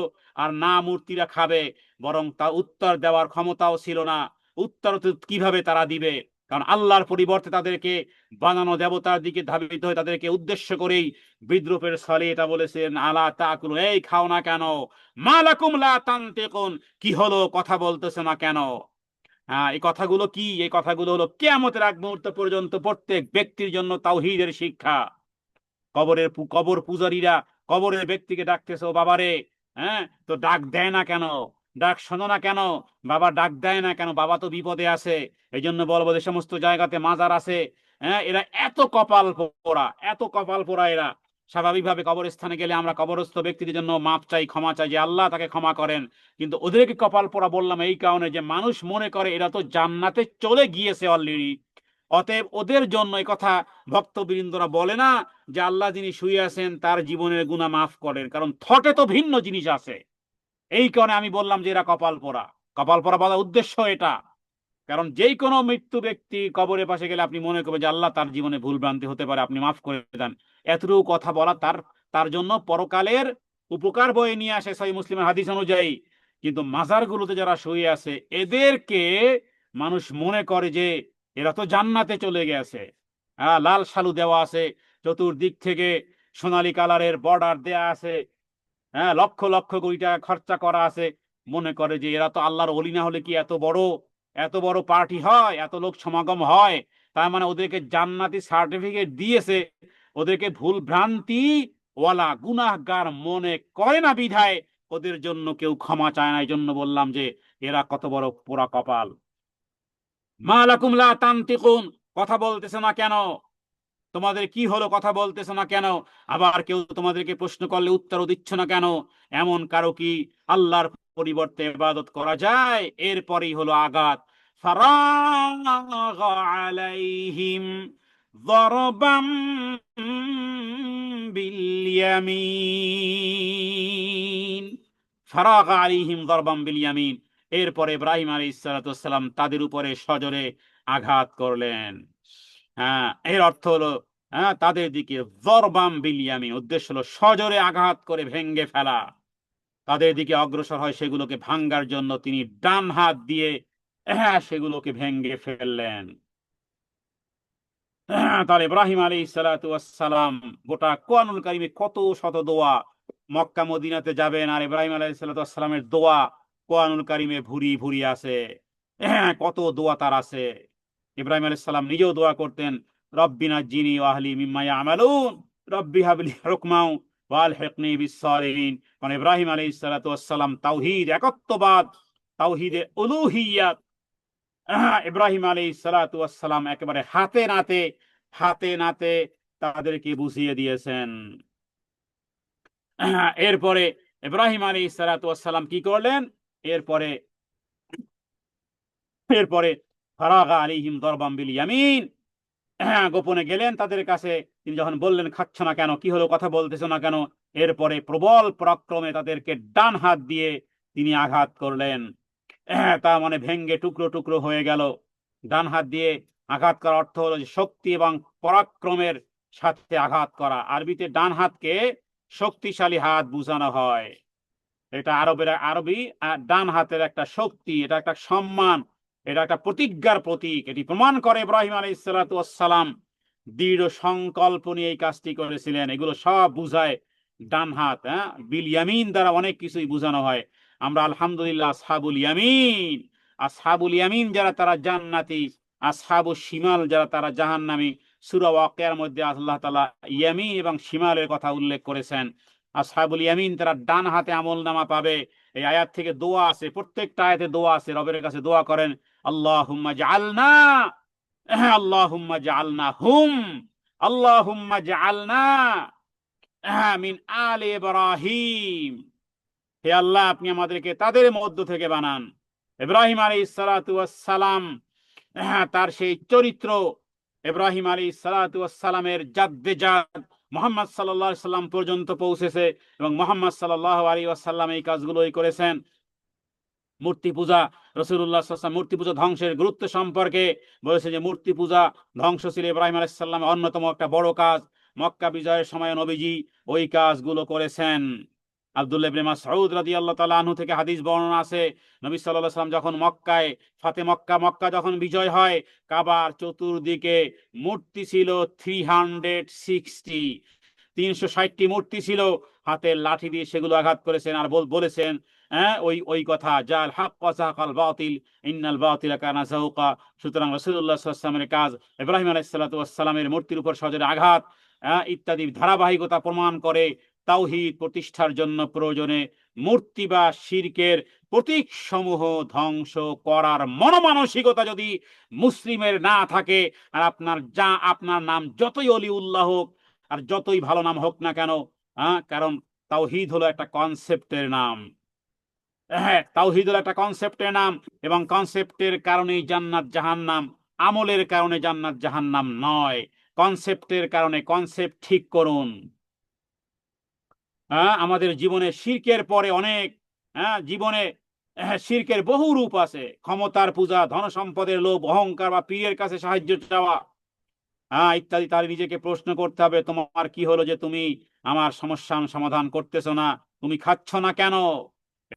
S1: আর না মূর্তিরা খাবে, বরং তা উত্তর দেওয়ার ক্ষমতাও ছিল না। উত্তর কিভাবে তারা দিবে? কারণ আল্লাহর পরিবর্তে তাদেরকে বানানো দেবতার দিকে ধাবিত হয়ে তাদেরকে উদ্দেশ্য করেই বিদ্রুপের ছলে এটা বলেছেন, আলা তাকুলু, এই খাও না কেন, মা লাকুম লা তানতিকুন, কি হলো কথা বলতেছে না কেন? এই কথাগুলো কি? এই কথাগুলো হলো কিয়ামতের আগ মুহূর্ত পর্যন্ত প্রত্যেক ব্যক্তির জন্য তাওহীদের শিক্ষা। কবর পূজারীরা কবরের ব্যক্তিকে ডাকতেছে, ও বাবারে, তো ডাক দেয় না কেন? ডাক শোনো না কেন? বাবা ডাক দেয় না কেন? বাবা তো বিপদে আছে। এই জন্য বলবো, যে সমস্ত জায়গাতে মাজার আছে, এরা এত কপাল পোড়া, এত কপাল পোড়া এরা। স্বাভাবিকভাবে কবরস্থানে গেলে আমরা কবরস্থ ব্যক্তিদের জন্য মাপ চাই, ক্ষমা চাই, যে আল্লাহ তাকে ক্ষমা করেন। কিন্তু ওদেরকে কপাল পোড়া বললাম এই কারণে, যে মানুষ মনে করে এরা তো জান্নাতে চলে গিয়েছে অলরেডি, অতএব ওদের জন্য এই কথা ভক্তবৃন্দরা বলে না যে আল্লাহ যিনি শুয়ে আছেন তার জীবনের গুনাহ মাফ করেন, কারণ থটে তো ভিন্ন জিনিস আছে। এই কারণে আমি বললাম যে এরা কপাল পোড়া। কপাল পোড়া বলার উদ্দেশ্য এটা, কারণ যেই কোনো মৃত্যু ব্যক্তি কবরের পাশে গেলে আপনি মনে করবেন যে আল্লাহ তার জীবনে ভুল ভ্রান্তি হতে পারে, আপনি মাফ করে দেন। এতটুকু কথা বলা তার তার জন্য পরকালের উপকার বয়ে নিয়ে আসে সহিহ মুসলিমের হাদিস অনুযায়ী। কিন্তু মাজারগুলোতে যারা শুয়ে আছে, এদেরকে মানুষ মনে করে যে এরা তো জান্নাতে চলে গেছে। লাল সালু দেওয়া আছে, চতুর্দিক থেকে সোনালী কালারের বর্ডার দেয়া আছে, লক্ষ লক্ষ কোটি টাকা খরচা করা আছে। মনে করে যে এরা তো আল্লাহর ওলি, না হলে কি এত বড় পার্টি হয়, এত লোক সমাগম হয়? তার মানে ওদেরকে জান্নাতি সার্টিফিকেট দিয়েছে। ওদেরকে ভুল ভ্রান্তি ওয়ালা গুনাহগার মনে করে না বিধায় ওদের জন্য কেউ ক্ষমা চায় না। এই জন্য বললাম যে এরা কত বড় পোড়া কপাল। মা লাকুম লা তানতিকুন, কথা বলতেছে না কেন? তোমাদের কি হলো, কথা বলতেছো না কেন? আবার কেউ তোমাদেরকে প্রশ্ন করলে উত্তরও দিচ্ছ না কেন? এমন কারো কি আল্লাহর পরিবর্তে ইবাদত করা যায়? এরপরেই হলো আঘাত। ফারাগা আলাইহিম যরবাম বিল ইয়ামিন। ফারাগা আলাইহিম যরবাম বিল ইয়ামিন। এরপরে ইব্রাহিম আলাইহিস সালাতু ওয়াস সালাম তাদের উপরে সজোরে আঘাত করলেন। এর অর্থ হলো, তাদের দিকে যরবাম বিল ইয়ামিন, উদ্দেশ্য হলো সজোরে আঘাত করে ভেঙ্গে ফেলা। তাদের দিকে অগ্রসর হয় সেগুলোকে ভাঙ্গার জন্য, তিনি ডান হাত দিয়ে সেগুলোকে ভেঙ্গে ফেললেন। তাহলে ইব্রাহিম আলাইহিস সালাতু ওয়াস সালাম, গোটা কোরআনুল কারীমে কত শত দোয়া। মক্কা মদিনাতে যাবেন আর ইব্রাহিম আলাইহিস সালাতু ওয়াস সালামের দোয়া কোরআনুল কারীমে ভুরি ভুরি আছে। কত দোয়া তার আছে। ইব্রাহিম আলাইহিস সালাম নিজেও দোয়া করতেন, রব্বি নাজ্জিনি ওয়া আহলি মিম্মা ইয়ামালুন, রব্বি হাবলি হুকমান ওয়া আলহিকনি বিস সালিহিন। কারণ ইব্রাহিম আলাইহিস সালাতু ওয়াস সালাম তাওহীদ, একত্ববাদ, তাওহীদে উলুহিয়াত, ইব্রাহিম আলাইহিস সালাতু ওয়াস সালাম একেবারে হাতে নাতে হাতে নাতে তাদেরকে বুঝিয়ে দিয়েছেন। এরপরে ইব্রাহিম আলাইহিস সালাতু ওয়াস সালাম কি করলেন? এরপরে এরপরে ফারাগা আলাইহিম দরবাম বিল ইয়ামিন, গোপনে গেলেন তাদের কাছে। তিনি যখন বললেন, খাচ্ছ না কেন, কি হলো, কথা বলতেছ না কেন, এরপরে প্রবল পরাক্রমে তাদেরকে ডান হাত দিয়ে তিনি আঘাত করলেন। তা মানে ভেঙ্গে টুকরো টুকরো হয়ে গেল। ডান হাত দিয়ে আঘাত করার অর্থ হলো যে শক্তি এবং পরাক্রমের সাথে আঘাত করা। আরবিতে ডান হাতকে শক্তিশালী হাত বোঝানো হয়। এটা আরবি ডান হাতের একটা শক্তি, এটা একটা সম্মান, এটা একটা প্রতিজ্ঞার প্রতীক। এটি প্রমাণ করে ইব্রাহিম আলাইহিস সালাতু ওয়াস সালাম দৃঢ় সংকল্প নিয়ে এই কাজটি করেছিলেন। এগুলো সব বুঝায় ডান হাত। বিল ইয়ামিন দ্বারা অনেক কিছুই বোঝানো হয়। আমরা আলহামদুলিল্লাহ আসহাবুল ইয়ামিন, আসহাবুল ইয়ামিন যারা তারা জান্নাতি, আসহাবুল শিমাল যারা তারা জাহান্নামী। সূরা ওয়াকিয়ার মধ্যে আল্লাহ তাআলা ইয়ামিন এবং শিমালের কথা উল্লেখ করেছেন। আসহাবুল ইয়ামিন তারা ডান হাতে আমলনামা পাবে। এই আয়াত থেকে দোয়া আছে, প্রত্যেকটা আয়াতে দোয়া আছে। রবের কাছে দোয়া করেন, আল্লাহুম্মা জাআলনা, আল্লাহুম্মা জাআলনা হুম, আল্লাহুম্মা জাআলনা মিন আলে ইব্রাহিম। হে আল্লাহ, আপনি আমাদেরকে তাদের মধ্য থেকে বানান। ইব্রাহিম আলাইহিস সালাতু ওয়াস সালাম, তার সেই চরিত্র, ইব্রাহিম আলাইহিস সালাতু ওয়াস সালামের জাদ্দে জাদ মুহাম্মদ সাল্লাল্লাহু আলাইহি সাল্লাম পর্যন্ত পৌঁছেছে এবং মুহাম্মদ সাল্লাল্লাহু আলাইহি ওয়াসাল্লাম এই কাজগুলোই করেছেন। মূর্তি পূজা, রাসূলুল্লাহ সাল্লাল্লাহু আলাইহি ওয়াসাল্লাম মূর্তি পূজা ধ্বংসের গুরুত্ব সম্পর্কে বলেছে যে মূর্তি পূজা ধ্বংস ছিল ইব্রাহিম আলাইহিস সালামের অন্যতম একটা বড় কাজ। মক্কা বিজয়ের সময় নবীজি ওই কাজগুলো করেছেন। আব্দুল্লাহ ইবনে মাসউদ রাদিয়াল্লাহু তাআলা আনহু থেকে হাদিস বর্ণনা আছে, নবী সাল্লাল্লাহু আলাইহি ওয়াসাল্লাম যখন মক্কায় মক্কা যখন বিজয় হয়, কাবার চতুর্দিকে মূর্তি ছিল 360, 360টি মূর্তি ছিল। হাতের লাঠি দিয়ে সেগুলো আঘাত করেছেন আর বলেছেন, ওই ওই কথা, জাল হক ওয়া যাহাকাল বাতিল ইন্নাল বাতিলা কানা যাহুকা। সুতরাং রাসূলুল্লাহ সাল্লাল্লাহু আলাইহি ওয়াসাল্লামের কাজ ইব্রাহিম আলাইহিস সালাতু ওয়াস সালামের মূর্তির উপর সজোরে আঘাত ইত্যাদি ধারাবাহিকতা প্রমাণ করে তাওহীদ প্রতিষ্ঠার জন্য প্রয়োজনে মূর্তি বা শিরকের প্রতীক সমূহ ধ্বংস করার মনোমানসিকতা যদি মুসলিমের না থাকে, আর আপনার নাম যতই অলিউল্লাহ হোক আর যতই ভালো নাম হোক না কেন, কারণ তাওহীদ হলো একটা কনসেপ্টের নাম। হ্যাঁ, তাওহীদ হলো একটা কনসেপ্টের নাম এবং কনসেপ্টের কারণেই জান্নাত জাহান্নাম, আমলের কারণে জান্নাত জাহান্নাম নয়। কনসেপ্টের কারণে কনসেপ্ট ঠিক করুন। আমাদের জীবনে শিরকের পরে অনেক, জীবনে শিরকের বহু রূপ আছে। ক্ষমতার পূজা, ধন সম্পদের লোভ, অহংকার বা পীরের কাছে সাহায্য চাওয়া, ইত্যাদি। তার নিজেকে প্রশ্ন করতে হবে, তোমার কি হলো যে তুমি আমার সমস্যার সমাধান করতেছো না? তুমি খাচ্ছ না কেন?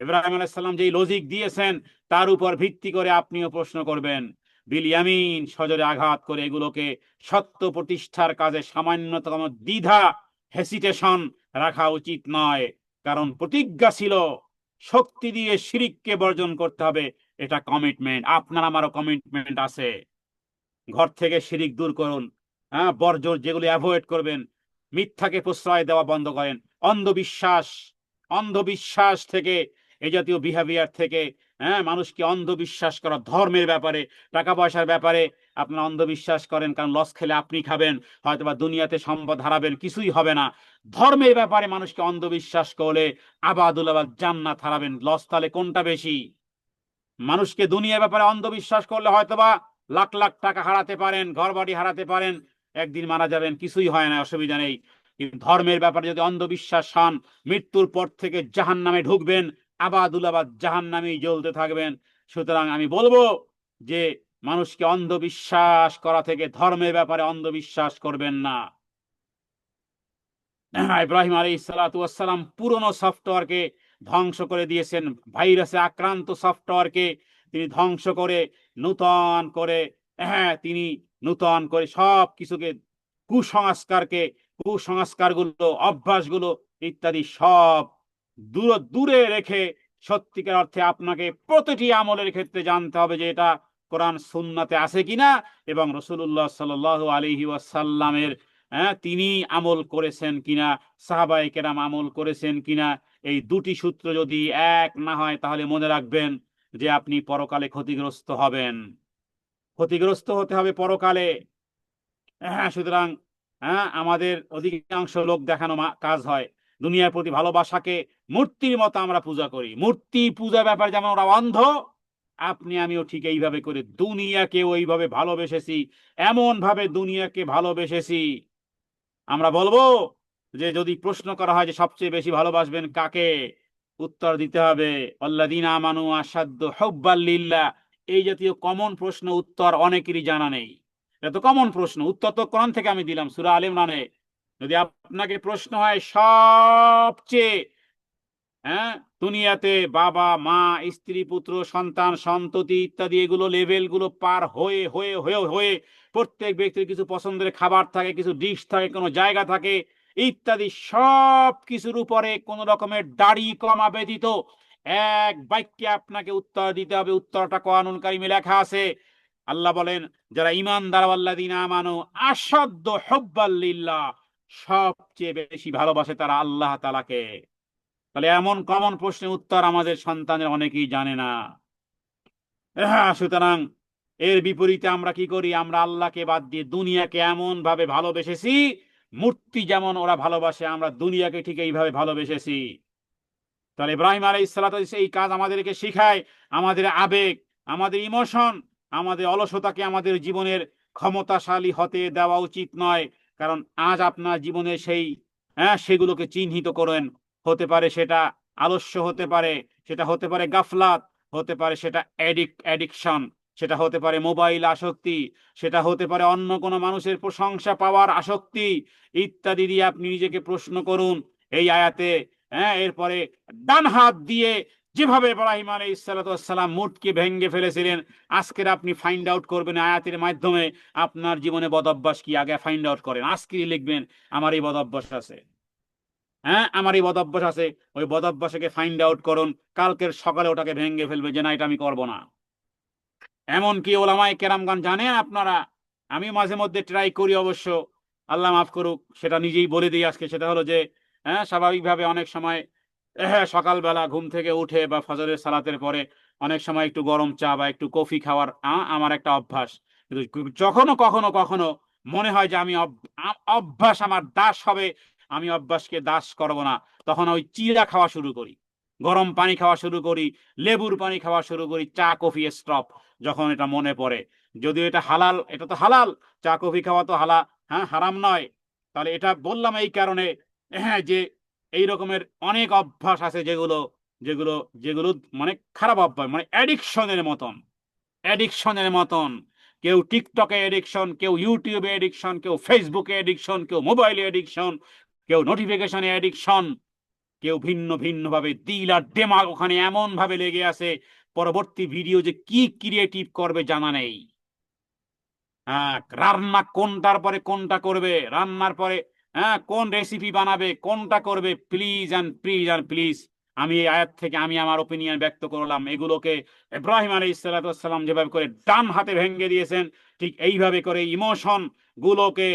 S1: ইব্রাহিম আলাইহিস সালাম যেই লজিক দিয়েছেন তার উপর ভিত্তি করে আপনিও প্রশ্ন করবেন। বিল ইয়ামিন, সজোরে আঘাত করে এগুলোকে সত্য প্রতিষ্ঠার কাজে সামান্যতম দ্বিধা, হেসিটেশন রাখা উচিত নয়। কারণ প্রতিজ্ঞা ছিল শক্তি দিয়ে শিরককে বর্জন করতে হবে। এটা কমিটমেন্ট, আপনার আমারও কমিটমেন্ট আছে। ঘর থেকে শিরিক দূর করুন, বর্জ্য যেগুলো অ্যাভয়েড করবেন। মিথ্যাকে প্রশ্রয় দেওয়া বন্ধ করেন। অন্ধবিশ্বাস, অন্ধবিশ্বাস থেকে, এই জাতীয় বিহেভিয়ার থেকে, মানুষকে অন্ধবিশ্বাস করা, ধর্মের ব্যাপারে, টাকা পয়সার ব্যাপারে আপনারা অন্ধবিশ্বাস করেন, কারণ লস খেলে আপনি খাবেন, হয়তোবা দুনিয়াতে সম্পদ হারাবেন, কিছুই হবে না। ধর্মের ব্যাপারে মানুষকে অন্ধবিশ্বাস করলে আবাদুল আবাদ জান্নাত হারাবেন। লস তাহলে কোনটা বেশি? মানুষকে দুনিয়ার ব্যাপারে অন্ধবিশ্বাস করলে হয়তোবা লাখ লাখ টাকা হারাতে পারেন, ঘর বাড়ি হারাতে পারেন, একদিন মারা যাবেন, কিছুই হয় না, অসুবিধা নেই। কিন্তু ধর্মের ব্যাপারে যদি অন্ধবিশ্বাস হন, মৃত্যুর পর থেকে জাহান্নামে ঢুকবেন, আবাদুল আবাদ জাহান্নামেই জ্বলতে থাকবেন। সুতরাং আমি বলবো যে মানুষকে অন্ধবিশ্বাস করা থেকে ধর্মের ব্যাপারে অন্ধবিশ্বাস করবেন না। ইব্রাহিম আলাইহিস সালাতু ওয়াস সালাম পুরনো সফটওয়্যারকে ধ্বংস করে দিয়েছেন। ভাইরাসে আক্রান্ত সফটওয়্যারকে তিনি ধ্বংস করে নূতন করে, তিনি নূতন করে সব কিছুকে, কুসংস্কারগুলো, অভ্যাসগুলো ইত্যাদি সব দূরে রেখে সত্যিকার অর্থে আপনাকে প্রতিটি আমলের ক্ষেত্রে জানতে হবে যে এটা কোরআন সুন্নাতে আছে কিনা এবং রাসূলুল্লাহ সাল্লাল্লাহু আলাইহি ওয়াসাল্লামের তিনি আমল করেছেন কিনা, সাহাবায়ে কেরাম আমল করেছেন কিনা। এই দুটি সূত্র যদি এক না হয় তাহলে মনে রাখবেন যে আপনি পরকালে ক্ষতিগ্রস্ত হবেন। ক্ষতিগ্রস্ত হতে হবে পরকালে। হ্যাঁ, সুতরাং আমাদের অধিকাংশ লোক দেখানো কাজ হয়। দুনিয়ার প্রতি ভালোবাসাকে মূর্তির মতো আমরা পূজা করি। মূর্তি পূজা ব্যাপারে যেমন ওরা অন্ধ, আপনি আমিও ঠিক এইভাবে করে দুনিয়াকে ওইভাবে ভালোবেসেছি, এমন ভাবে দুনিয়াকে ভালোবেসেছি। আমরা বলবো যে যদি প্রশ্ন করা হয় যে সবচেয়ে বেশি ভালোবাসবেন কাকে, উত্তর দিতে হবে আল্লাযীনা আমানু আশাদ্দু হুব্বাল লিল্লাহ। এই জাতীয় কমন প্রশ্ন উত্তর অনেকেরই জানা নেই। এটা তো কমন প্রশ্ন, উত্তর তো কোরআন থেকে আমি দিলাম সূরা আলে ইমরানে। যদি আপনাকে প্রশ্ন হয় সবচেয়ে দুনিয়াতে বাবা মা স্ত্রী পুত্র সন্তান সন্ততি ইত্যাদি এগুলো লেভেলগুলো পার হয়ে হয়ে হয়ে হয়ে প্রত্যেক ব্যক্তির কিছু পছন্দের খাবার থাকে, কিছু ডিশ থাকে, কোনো জায়গা থাকে ইত্যাদি, সব কিছুর উপরে কোন রকমের দাড়ি কমা ব্যতীত এক বাক্যে আপনাকে উত্তর দিতে হবে। উত্তরটা কোরআনুল কারীমে লেখা আছে। আল্লাহ বলেন, যারা ঈমানদার ওয়াল্লাযীনা আমানু আশাদ্দু হুব্বাল লিল্লাহ, সবচেয়ে বেশি ভালোবাসে তারা আল্লাহ তাআলাকে। তাহলে এমন কমন প্রশ্নের উত্তর আমাদের সন্তানের অনেকেই জানে না। সুতরাং এর বিপরীতে আমরা কি করি? আমরা আল্লাহকে বাদ দিয়ে দুনিয়াকে এমন ভাবে ভালোবেসেছি, মূর্তি যেমন ওরা ভালোবাসে আমরা দুনিয়াকে ঠিক এইভাবে ভালোবেসেছি। তাহলে ইব্রাহিম আলাইহিস সালাতু এই কাজ আমাদেরকে শিখায়। আমাদের আবেগ, আমাদের ইমোশন, আমাদের অলসতাকে আমাদের জীবনের ক্ষমতাশালী হতে দেওয়া উচিত নয়। কারণ আজ আপনার জীবনে সেই সেগুলোকে চিহ্নিত করেন। হতে পারে সেটা আলস্য, হতে পারে সেটা হতে পারে গাফলাত, হতে পারে সেটা অ্যাডিকশন, সেটা হতে পারে মোবাইল আসক্তি, সেটা হতে পারে অন্য কোনো মানুষের প্রশংসা পাওয়ার আসক্তি ইত্যাদি দিয়ে আপনি নিজেকে প্রশ্ন করুন। এই আয়াতে এরপরে ডান হাত দিয়ে যেভাবে ইব্রাহিম আলাইহিস সালাতু ওয়াস সালাম মুটকে ভেঙে ফেলেছিলেন, আজকের আপনি ফাইন্ড আউট করবেন আয়াতের মাধ্যমে আপনার জীবনে বদ অভ্যাস কি। আগে ফাইন্ড আউট করেন, আজকেই লিখবেন আমার এই বদ অভ্যাস আছে, আমার এই বদ অভ্যাস আছে। ওই বদ অভ্যাসকে ফাইন্ড আউট করুন, কালকের সকালে ওটাকে ভেঙে ফেলবে যে না এটা আমি করব না। এমনকি ওলামায়ে কেরামগণ জানেন আপনারা, আমি মাঝে মধ্যে ট্রাই করি অবশ্য, আল্লাহ মাফ করুক, সেটা নিজেই বলে দিই আজকে। সেটা হলো যে স্বাভাবিকভাবে অনেক সময় সকালবেলা ঘুম থেকে উঠে বা ফজরের সালাতের পরে অনেক সময় একটু গরম চা বা একটু কফি খাওয়ার আমার একটা অভ্যাস। কিন্তু যখনো কখনো কখনো মনে হয় যে আমি অভ্যাস আমার দাস হবে, আমি অভ্যাসকে দাস করব না, তখন ওই চিড়া খাওয়া শুরু করি, গরম পানি খাওয়া শুরু করি, লেবুর পানি খাওয়া শুরু করি, চা কফি স্টপ যখন এটা মনে পড়ে। যদিও এটা হালাল, এটা তো হালাল, চা কফি খাওয়া তো হারাম নয়। তাহলে এটা বললাম এই কারণে যে এই রকমের অনেক অভ্যাস আছে যেগুলো যেগুলো যেগুলো মানে খারাপ অভ্যাস, মানে অ্যাডিকশনের মতন। কেউ টিকটকে এডিকশন, কেউ ইউটিউবে এডিকশন, কেউ ফেসবুকে এডিকশন, কেউ মোবাইলে এডিকশন, কেউ নোটিফিকেশনে এডিকশন, কেউ ভিন্ন ভিন্ন ভাবে দিল আর দেমাগ ওখানে এমন ভাবে লেগে আছে, পরবর্তী ভিডিও যে কি ক্রিয়েটিভ করবে জানা নেই। রান্না কোনটার পরে কোনটা করবে, রান্নার পরে কোন রেসিপি বানাবে, কোনটা করবে, please and please and please. আমি এই আয়াত থেকে আমি আমার ওপিনিয়ন ব্যক্ত করলাম। এগুলোকে ইব্রাহিম আলাইহিস সালাতু ওয়াস সালাম যেভাবে করে ডান হাতে ভেঙে দিয়েছেন, ঠিক এইভাবে করে ইমোশন গুলোকে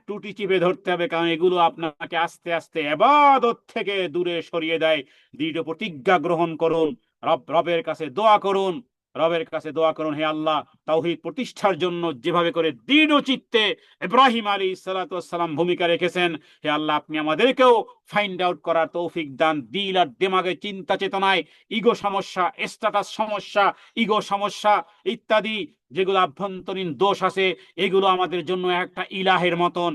S1: টুটি চিপে ধরতে হবে। কারণ এগুলো আপনাকে আস্তে আস্তে ইবাদত থেকে দূরে সরিয়ে দেয়। দৃঢ় প্রতিজ্ঞা গ্রহণ করুন, রবের কাছে দোয়া করুন, রবের কাছে দোয়া করুন, হে আল্লাহ, তাওহীদ প্রতিষ্ঠার জন্য যেভাবে করে দৃঢ় চিত্তে ইব্রাহিম আলাইহিস সালাতু ওয়াস সালাম ভূমিকা রেখেছেন, হে আল্লাহ আপনি আমাদেরকেও ফাইন্ড আউট করার তৌফিক দান। দিল আর দিমাগে, চিন্তা চেতনায় ইগো সমস্যা, স্ট্যাটাস সমস্যা, ইগো সমস্যা ইত্যাদি যেগুলো আভ্যন্তরীণ দোষ আছে, এগুলো আমাদের জন্য একটা ইলাহের মতন,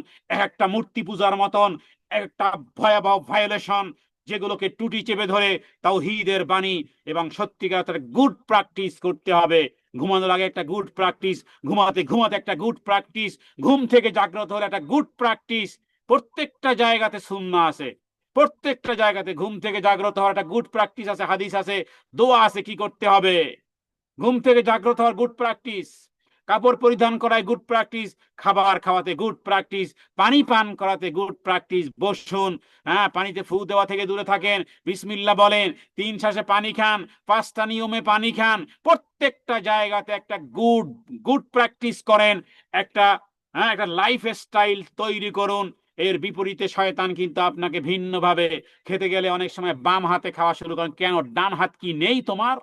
S1: একটা মূর্তি পূজার মতন, একটা ভয়াবহ ভায়োলেশন, যেগুলোকে টুটি চেপে ধরে তাওহীদের বাণী এবং সত্যিকারের গুড প্র্যাকটিস করতে হবে। ঘুমানোর আগে একটা গুড প্র্যাকটিস, ঘুমাতে ঘুমাতে একটা গুড প্র্যাকটিস, ঘুম থেকে জাগ্রত হলে একটা গুড প্র্যাকটিস। প্রত্যেকটা জায়গাতে সুন্নাহ আছে, প্রত্যেকটা জায়গাতে ঘুম থেকে জাগ্রত হওয়ার একটা গুড প্র্যাকটিস আছে, হাদিস আছে, দোয়া আছে কি করতে হবে। ঘুম থেকে জাগ্রত হওয়ার গুড প্র্যাকটিস, কাপড় পরিধান করায় গুড প্র্যাকটিস, খাবার খাওয়াতে গুড প্র্যাকটিস, পানি পান করাতে গুড প্র্যাকটিস। বসুন, পানিতে ফু দেওয়া থেকে দূরে থাকেন, বিসমিল্লাহ বলেন, 3 শ্বাসে পানি খান, 5টা নিয়মে পানি খান। প্রত্যেকটা জায়গাতে একটা গুড গুড প্র্যাকটিস করেন, একটা একটা লাইফ স্টাইল তৈরি করুন। এর বিপরীতে শয়তান কিন্তু আপনাকে ভিন্নভাবে, খেতে গেলে অনেক সময় বাম হাতে খাওয়া শুরু করেন, কেন ডান হাত কি নেই তোমার?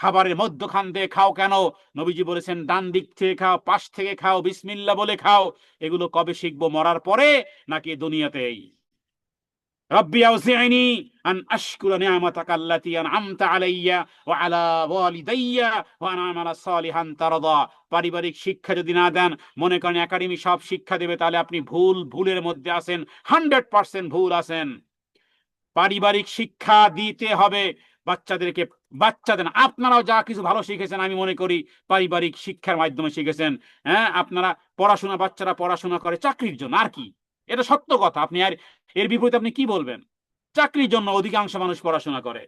S1: খাবারের মধ্যখান দিয়ে খাও কেন? নবীজি বলেছেন ডান দিক থেকে খাও, পাশ থেকে খাও, বিসমিল্লাহ বলে খাও। এগুলো কবে শিখবো? মরার পরে নাকি দুনিয়াতেই? রব্বি আউজি'নি আন আশকুরা নি'মাতাকা আল্লাতী আন'আমতা আলাইয়া ওয়া আলা ওয়ালিদাইয়া ওয়া আন আমালা সালিহান তারদা। পারিবারিক শিক্ষা যদি না দেন, মনে করেন একাডেমি সব শিক্ষা দেবে, তাহলে আপনি ভুলের মধ্যে আছেন, 100% ভুল আছেন। পারিবারিক শিক্ষা দিতে হবে বাচ্চাদেরকে। বাচ্চাদের আপনারাও যা কিছু ভালো শিখেছেন, আমি মনে করি পারিবারিক শিক্ষার মাধ্যমে শিখেছেন। হ্যাঁ, আপনারা পড়াশোনা, বাচ্চারা পড়াশোনা করে চাকরির জন্য, আর কি? এটা সত্য কথা। আপনি আর এর বিপরীতে আপনি কি বলবেন? চাকরির জন্য অধিকাংশ মানুষ পড়াশোনা করে,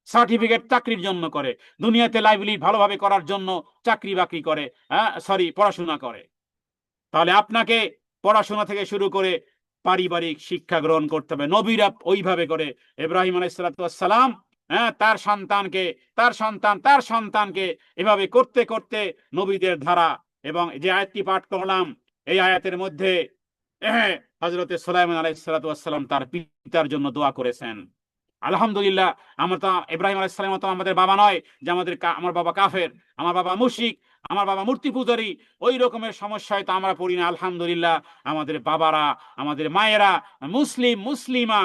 S1: সার্টিফিকেট চাকরির জন্য করে, দুনিয়াতে লাইভলি ভালোভাবে করার জন্য চাকরি বাকরি করে, হ্যাঁ সরি পড়াশোনা করে। তাহলে আপনাকে পড়াশোনা থেকে শুরু করে পারিবারিক শিক্ষা গ্রহণ করতে হবে। নবীরা ওইভাবে করে, ইব্রাহিম আলাইহিস সালাম, হ্যাঁ, তার সন্তানকে এভাবে করতে করতে নবীদের ধারা। এবং যে আয়াতটি পাঠ করলাম, এই আয়াতের মধ্যে হযরত সুলাইমান আলাইহিস সালাম তার পিতার জন্য দোয়া করেছেন। আলহামদুলিল্লাহ, আমরা তো ইব্রাহিম আলাইহিস সালামের মতো আমাদের বাবা নয় যে আমার বাবা কাফের, আমার বাবা মুশরিক, আমার বাবা মূর্তি পূজারী। ওই রকমের সমস্যায় তো আমরা পড়ি না। আলহামদুলিল্লাহ, আমাদের বাবারা, আমাদের মায়েরা মুসলিমা।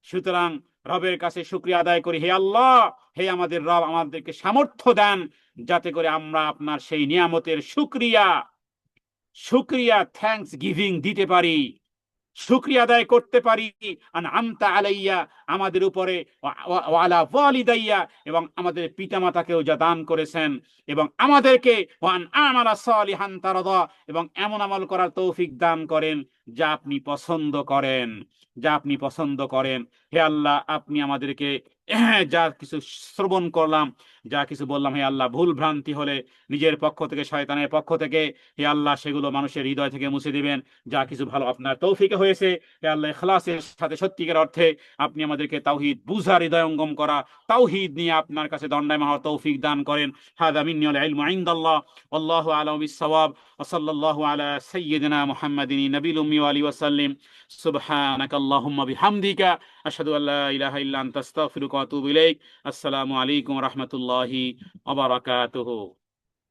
S1: সুতরাং রবের কাছে শুকরিয়া আদায় করি, হে আল্লাহ, হে আমাদের রব, আমাদেরকে সামর্থ্য দেন যাতে করে আমরা আপনার সেই নিয়ামতের শুকরিয়া থ্যাঙ্কস গিভিং দিতে পারি, শুকরিয়া আদায় করতে পারি। আনআমতা আলাইয়া, আমাদের উপরে, ওয়া আলা ওয়ালিদাইয়া, এবং আমাদের পিতামাতাকেও যা দান করেছেন, এবং আমাদেরকে ওয়ান আমালা সালিহান তারদা, এবং এমন আমল করার তৌফিক দান করেন যা আপনি পছন্দ করেন। হে আল্লাহ, আপনি আমাদেরকে যা কিছু শ্রবণ করলাম, যা কিছু বললাম, হে আল্লাহ, ভুল ভ্রান্তি হলে নিজের পক্ষ থেকে, শয়তানের পক্ষ থেকে, হে আল্লাহ, সেগুলো মানুষের হৃদয় থেকে মুছে দিবেন। যা কিছু ভালো আপনার তৌফিকে হয়েছে, হে আল্লাহ, ইখলাসের সাথে সত্যিকার অর্থে আপনি আমাদেরকে তাওহীদ বুঝার, হৃদয়ঙ্গম করা, তাওহীদ নিয়ে আপনার কাছে দণ্ডায়মান হওয়ার তৌফিক দান করেন। হাদা মিন্নিল ইলমু ইনদাল্লাহ, আল্লাহু আ'লামু বিস-সাওয়াব, ওয়া সাল্লাল্লাহু আলা সাইয়্যিদিনা মুহাম্মাদিন নবিয়্যিল উম্মি ওয়া আলিহি ওয়া সাল্লাম। সুবহানাকাল্লাহুম্মা বিহামদিকা আশহাদু আল্লা ইলাহা ইল্লা আনতা আস্তাগফিরুকা ওয়া আতুবু ইলাইক। আসসালামু আলাইকুম ওয়া রাহমাতুল্লাহি ওয়া বারাকাতুহু।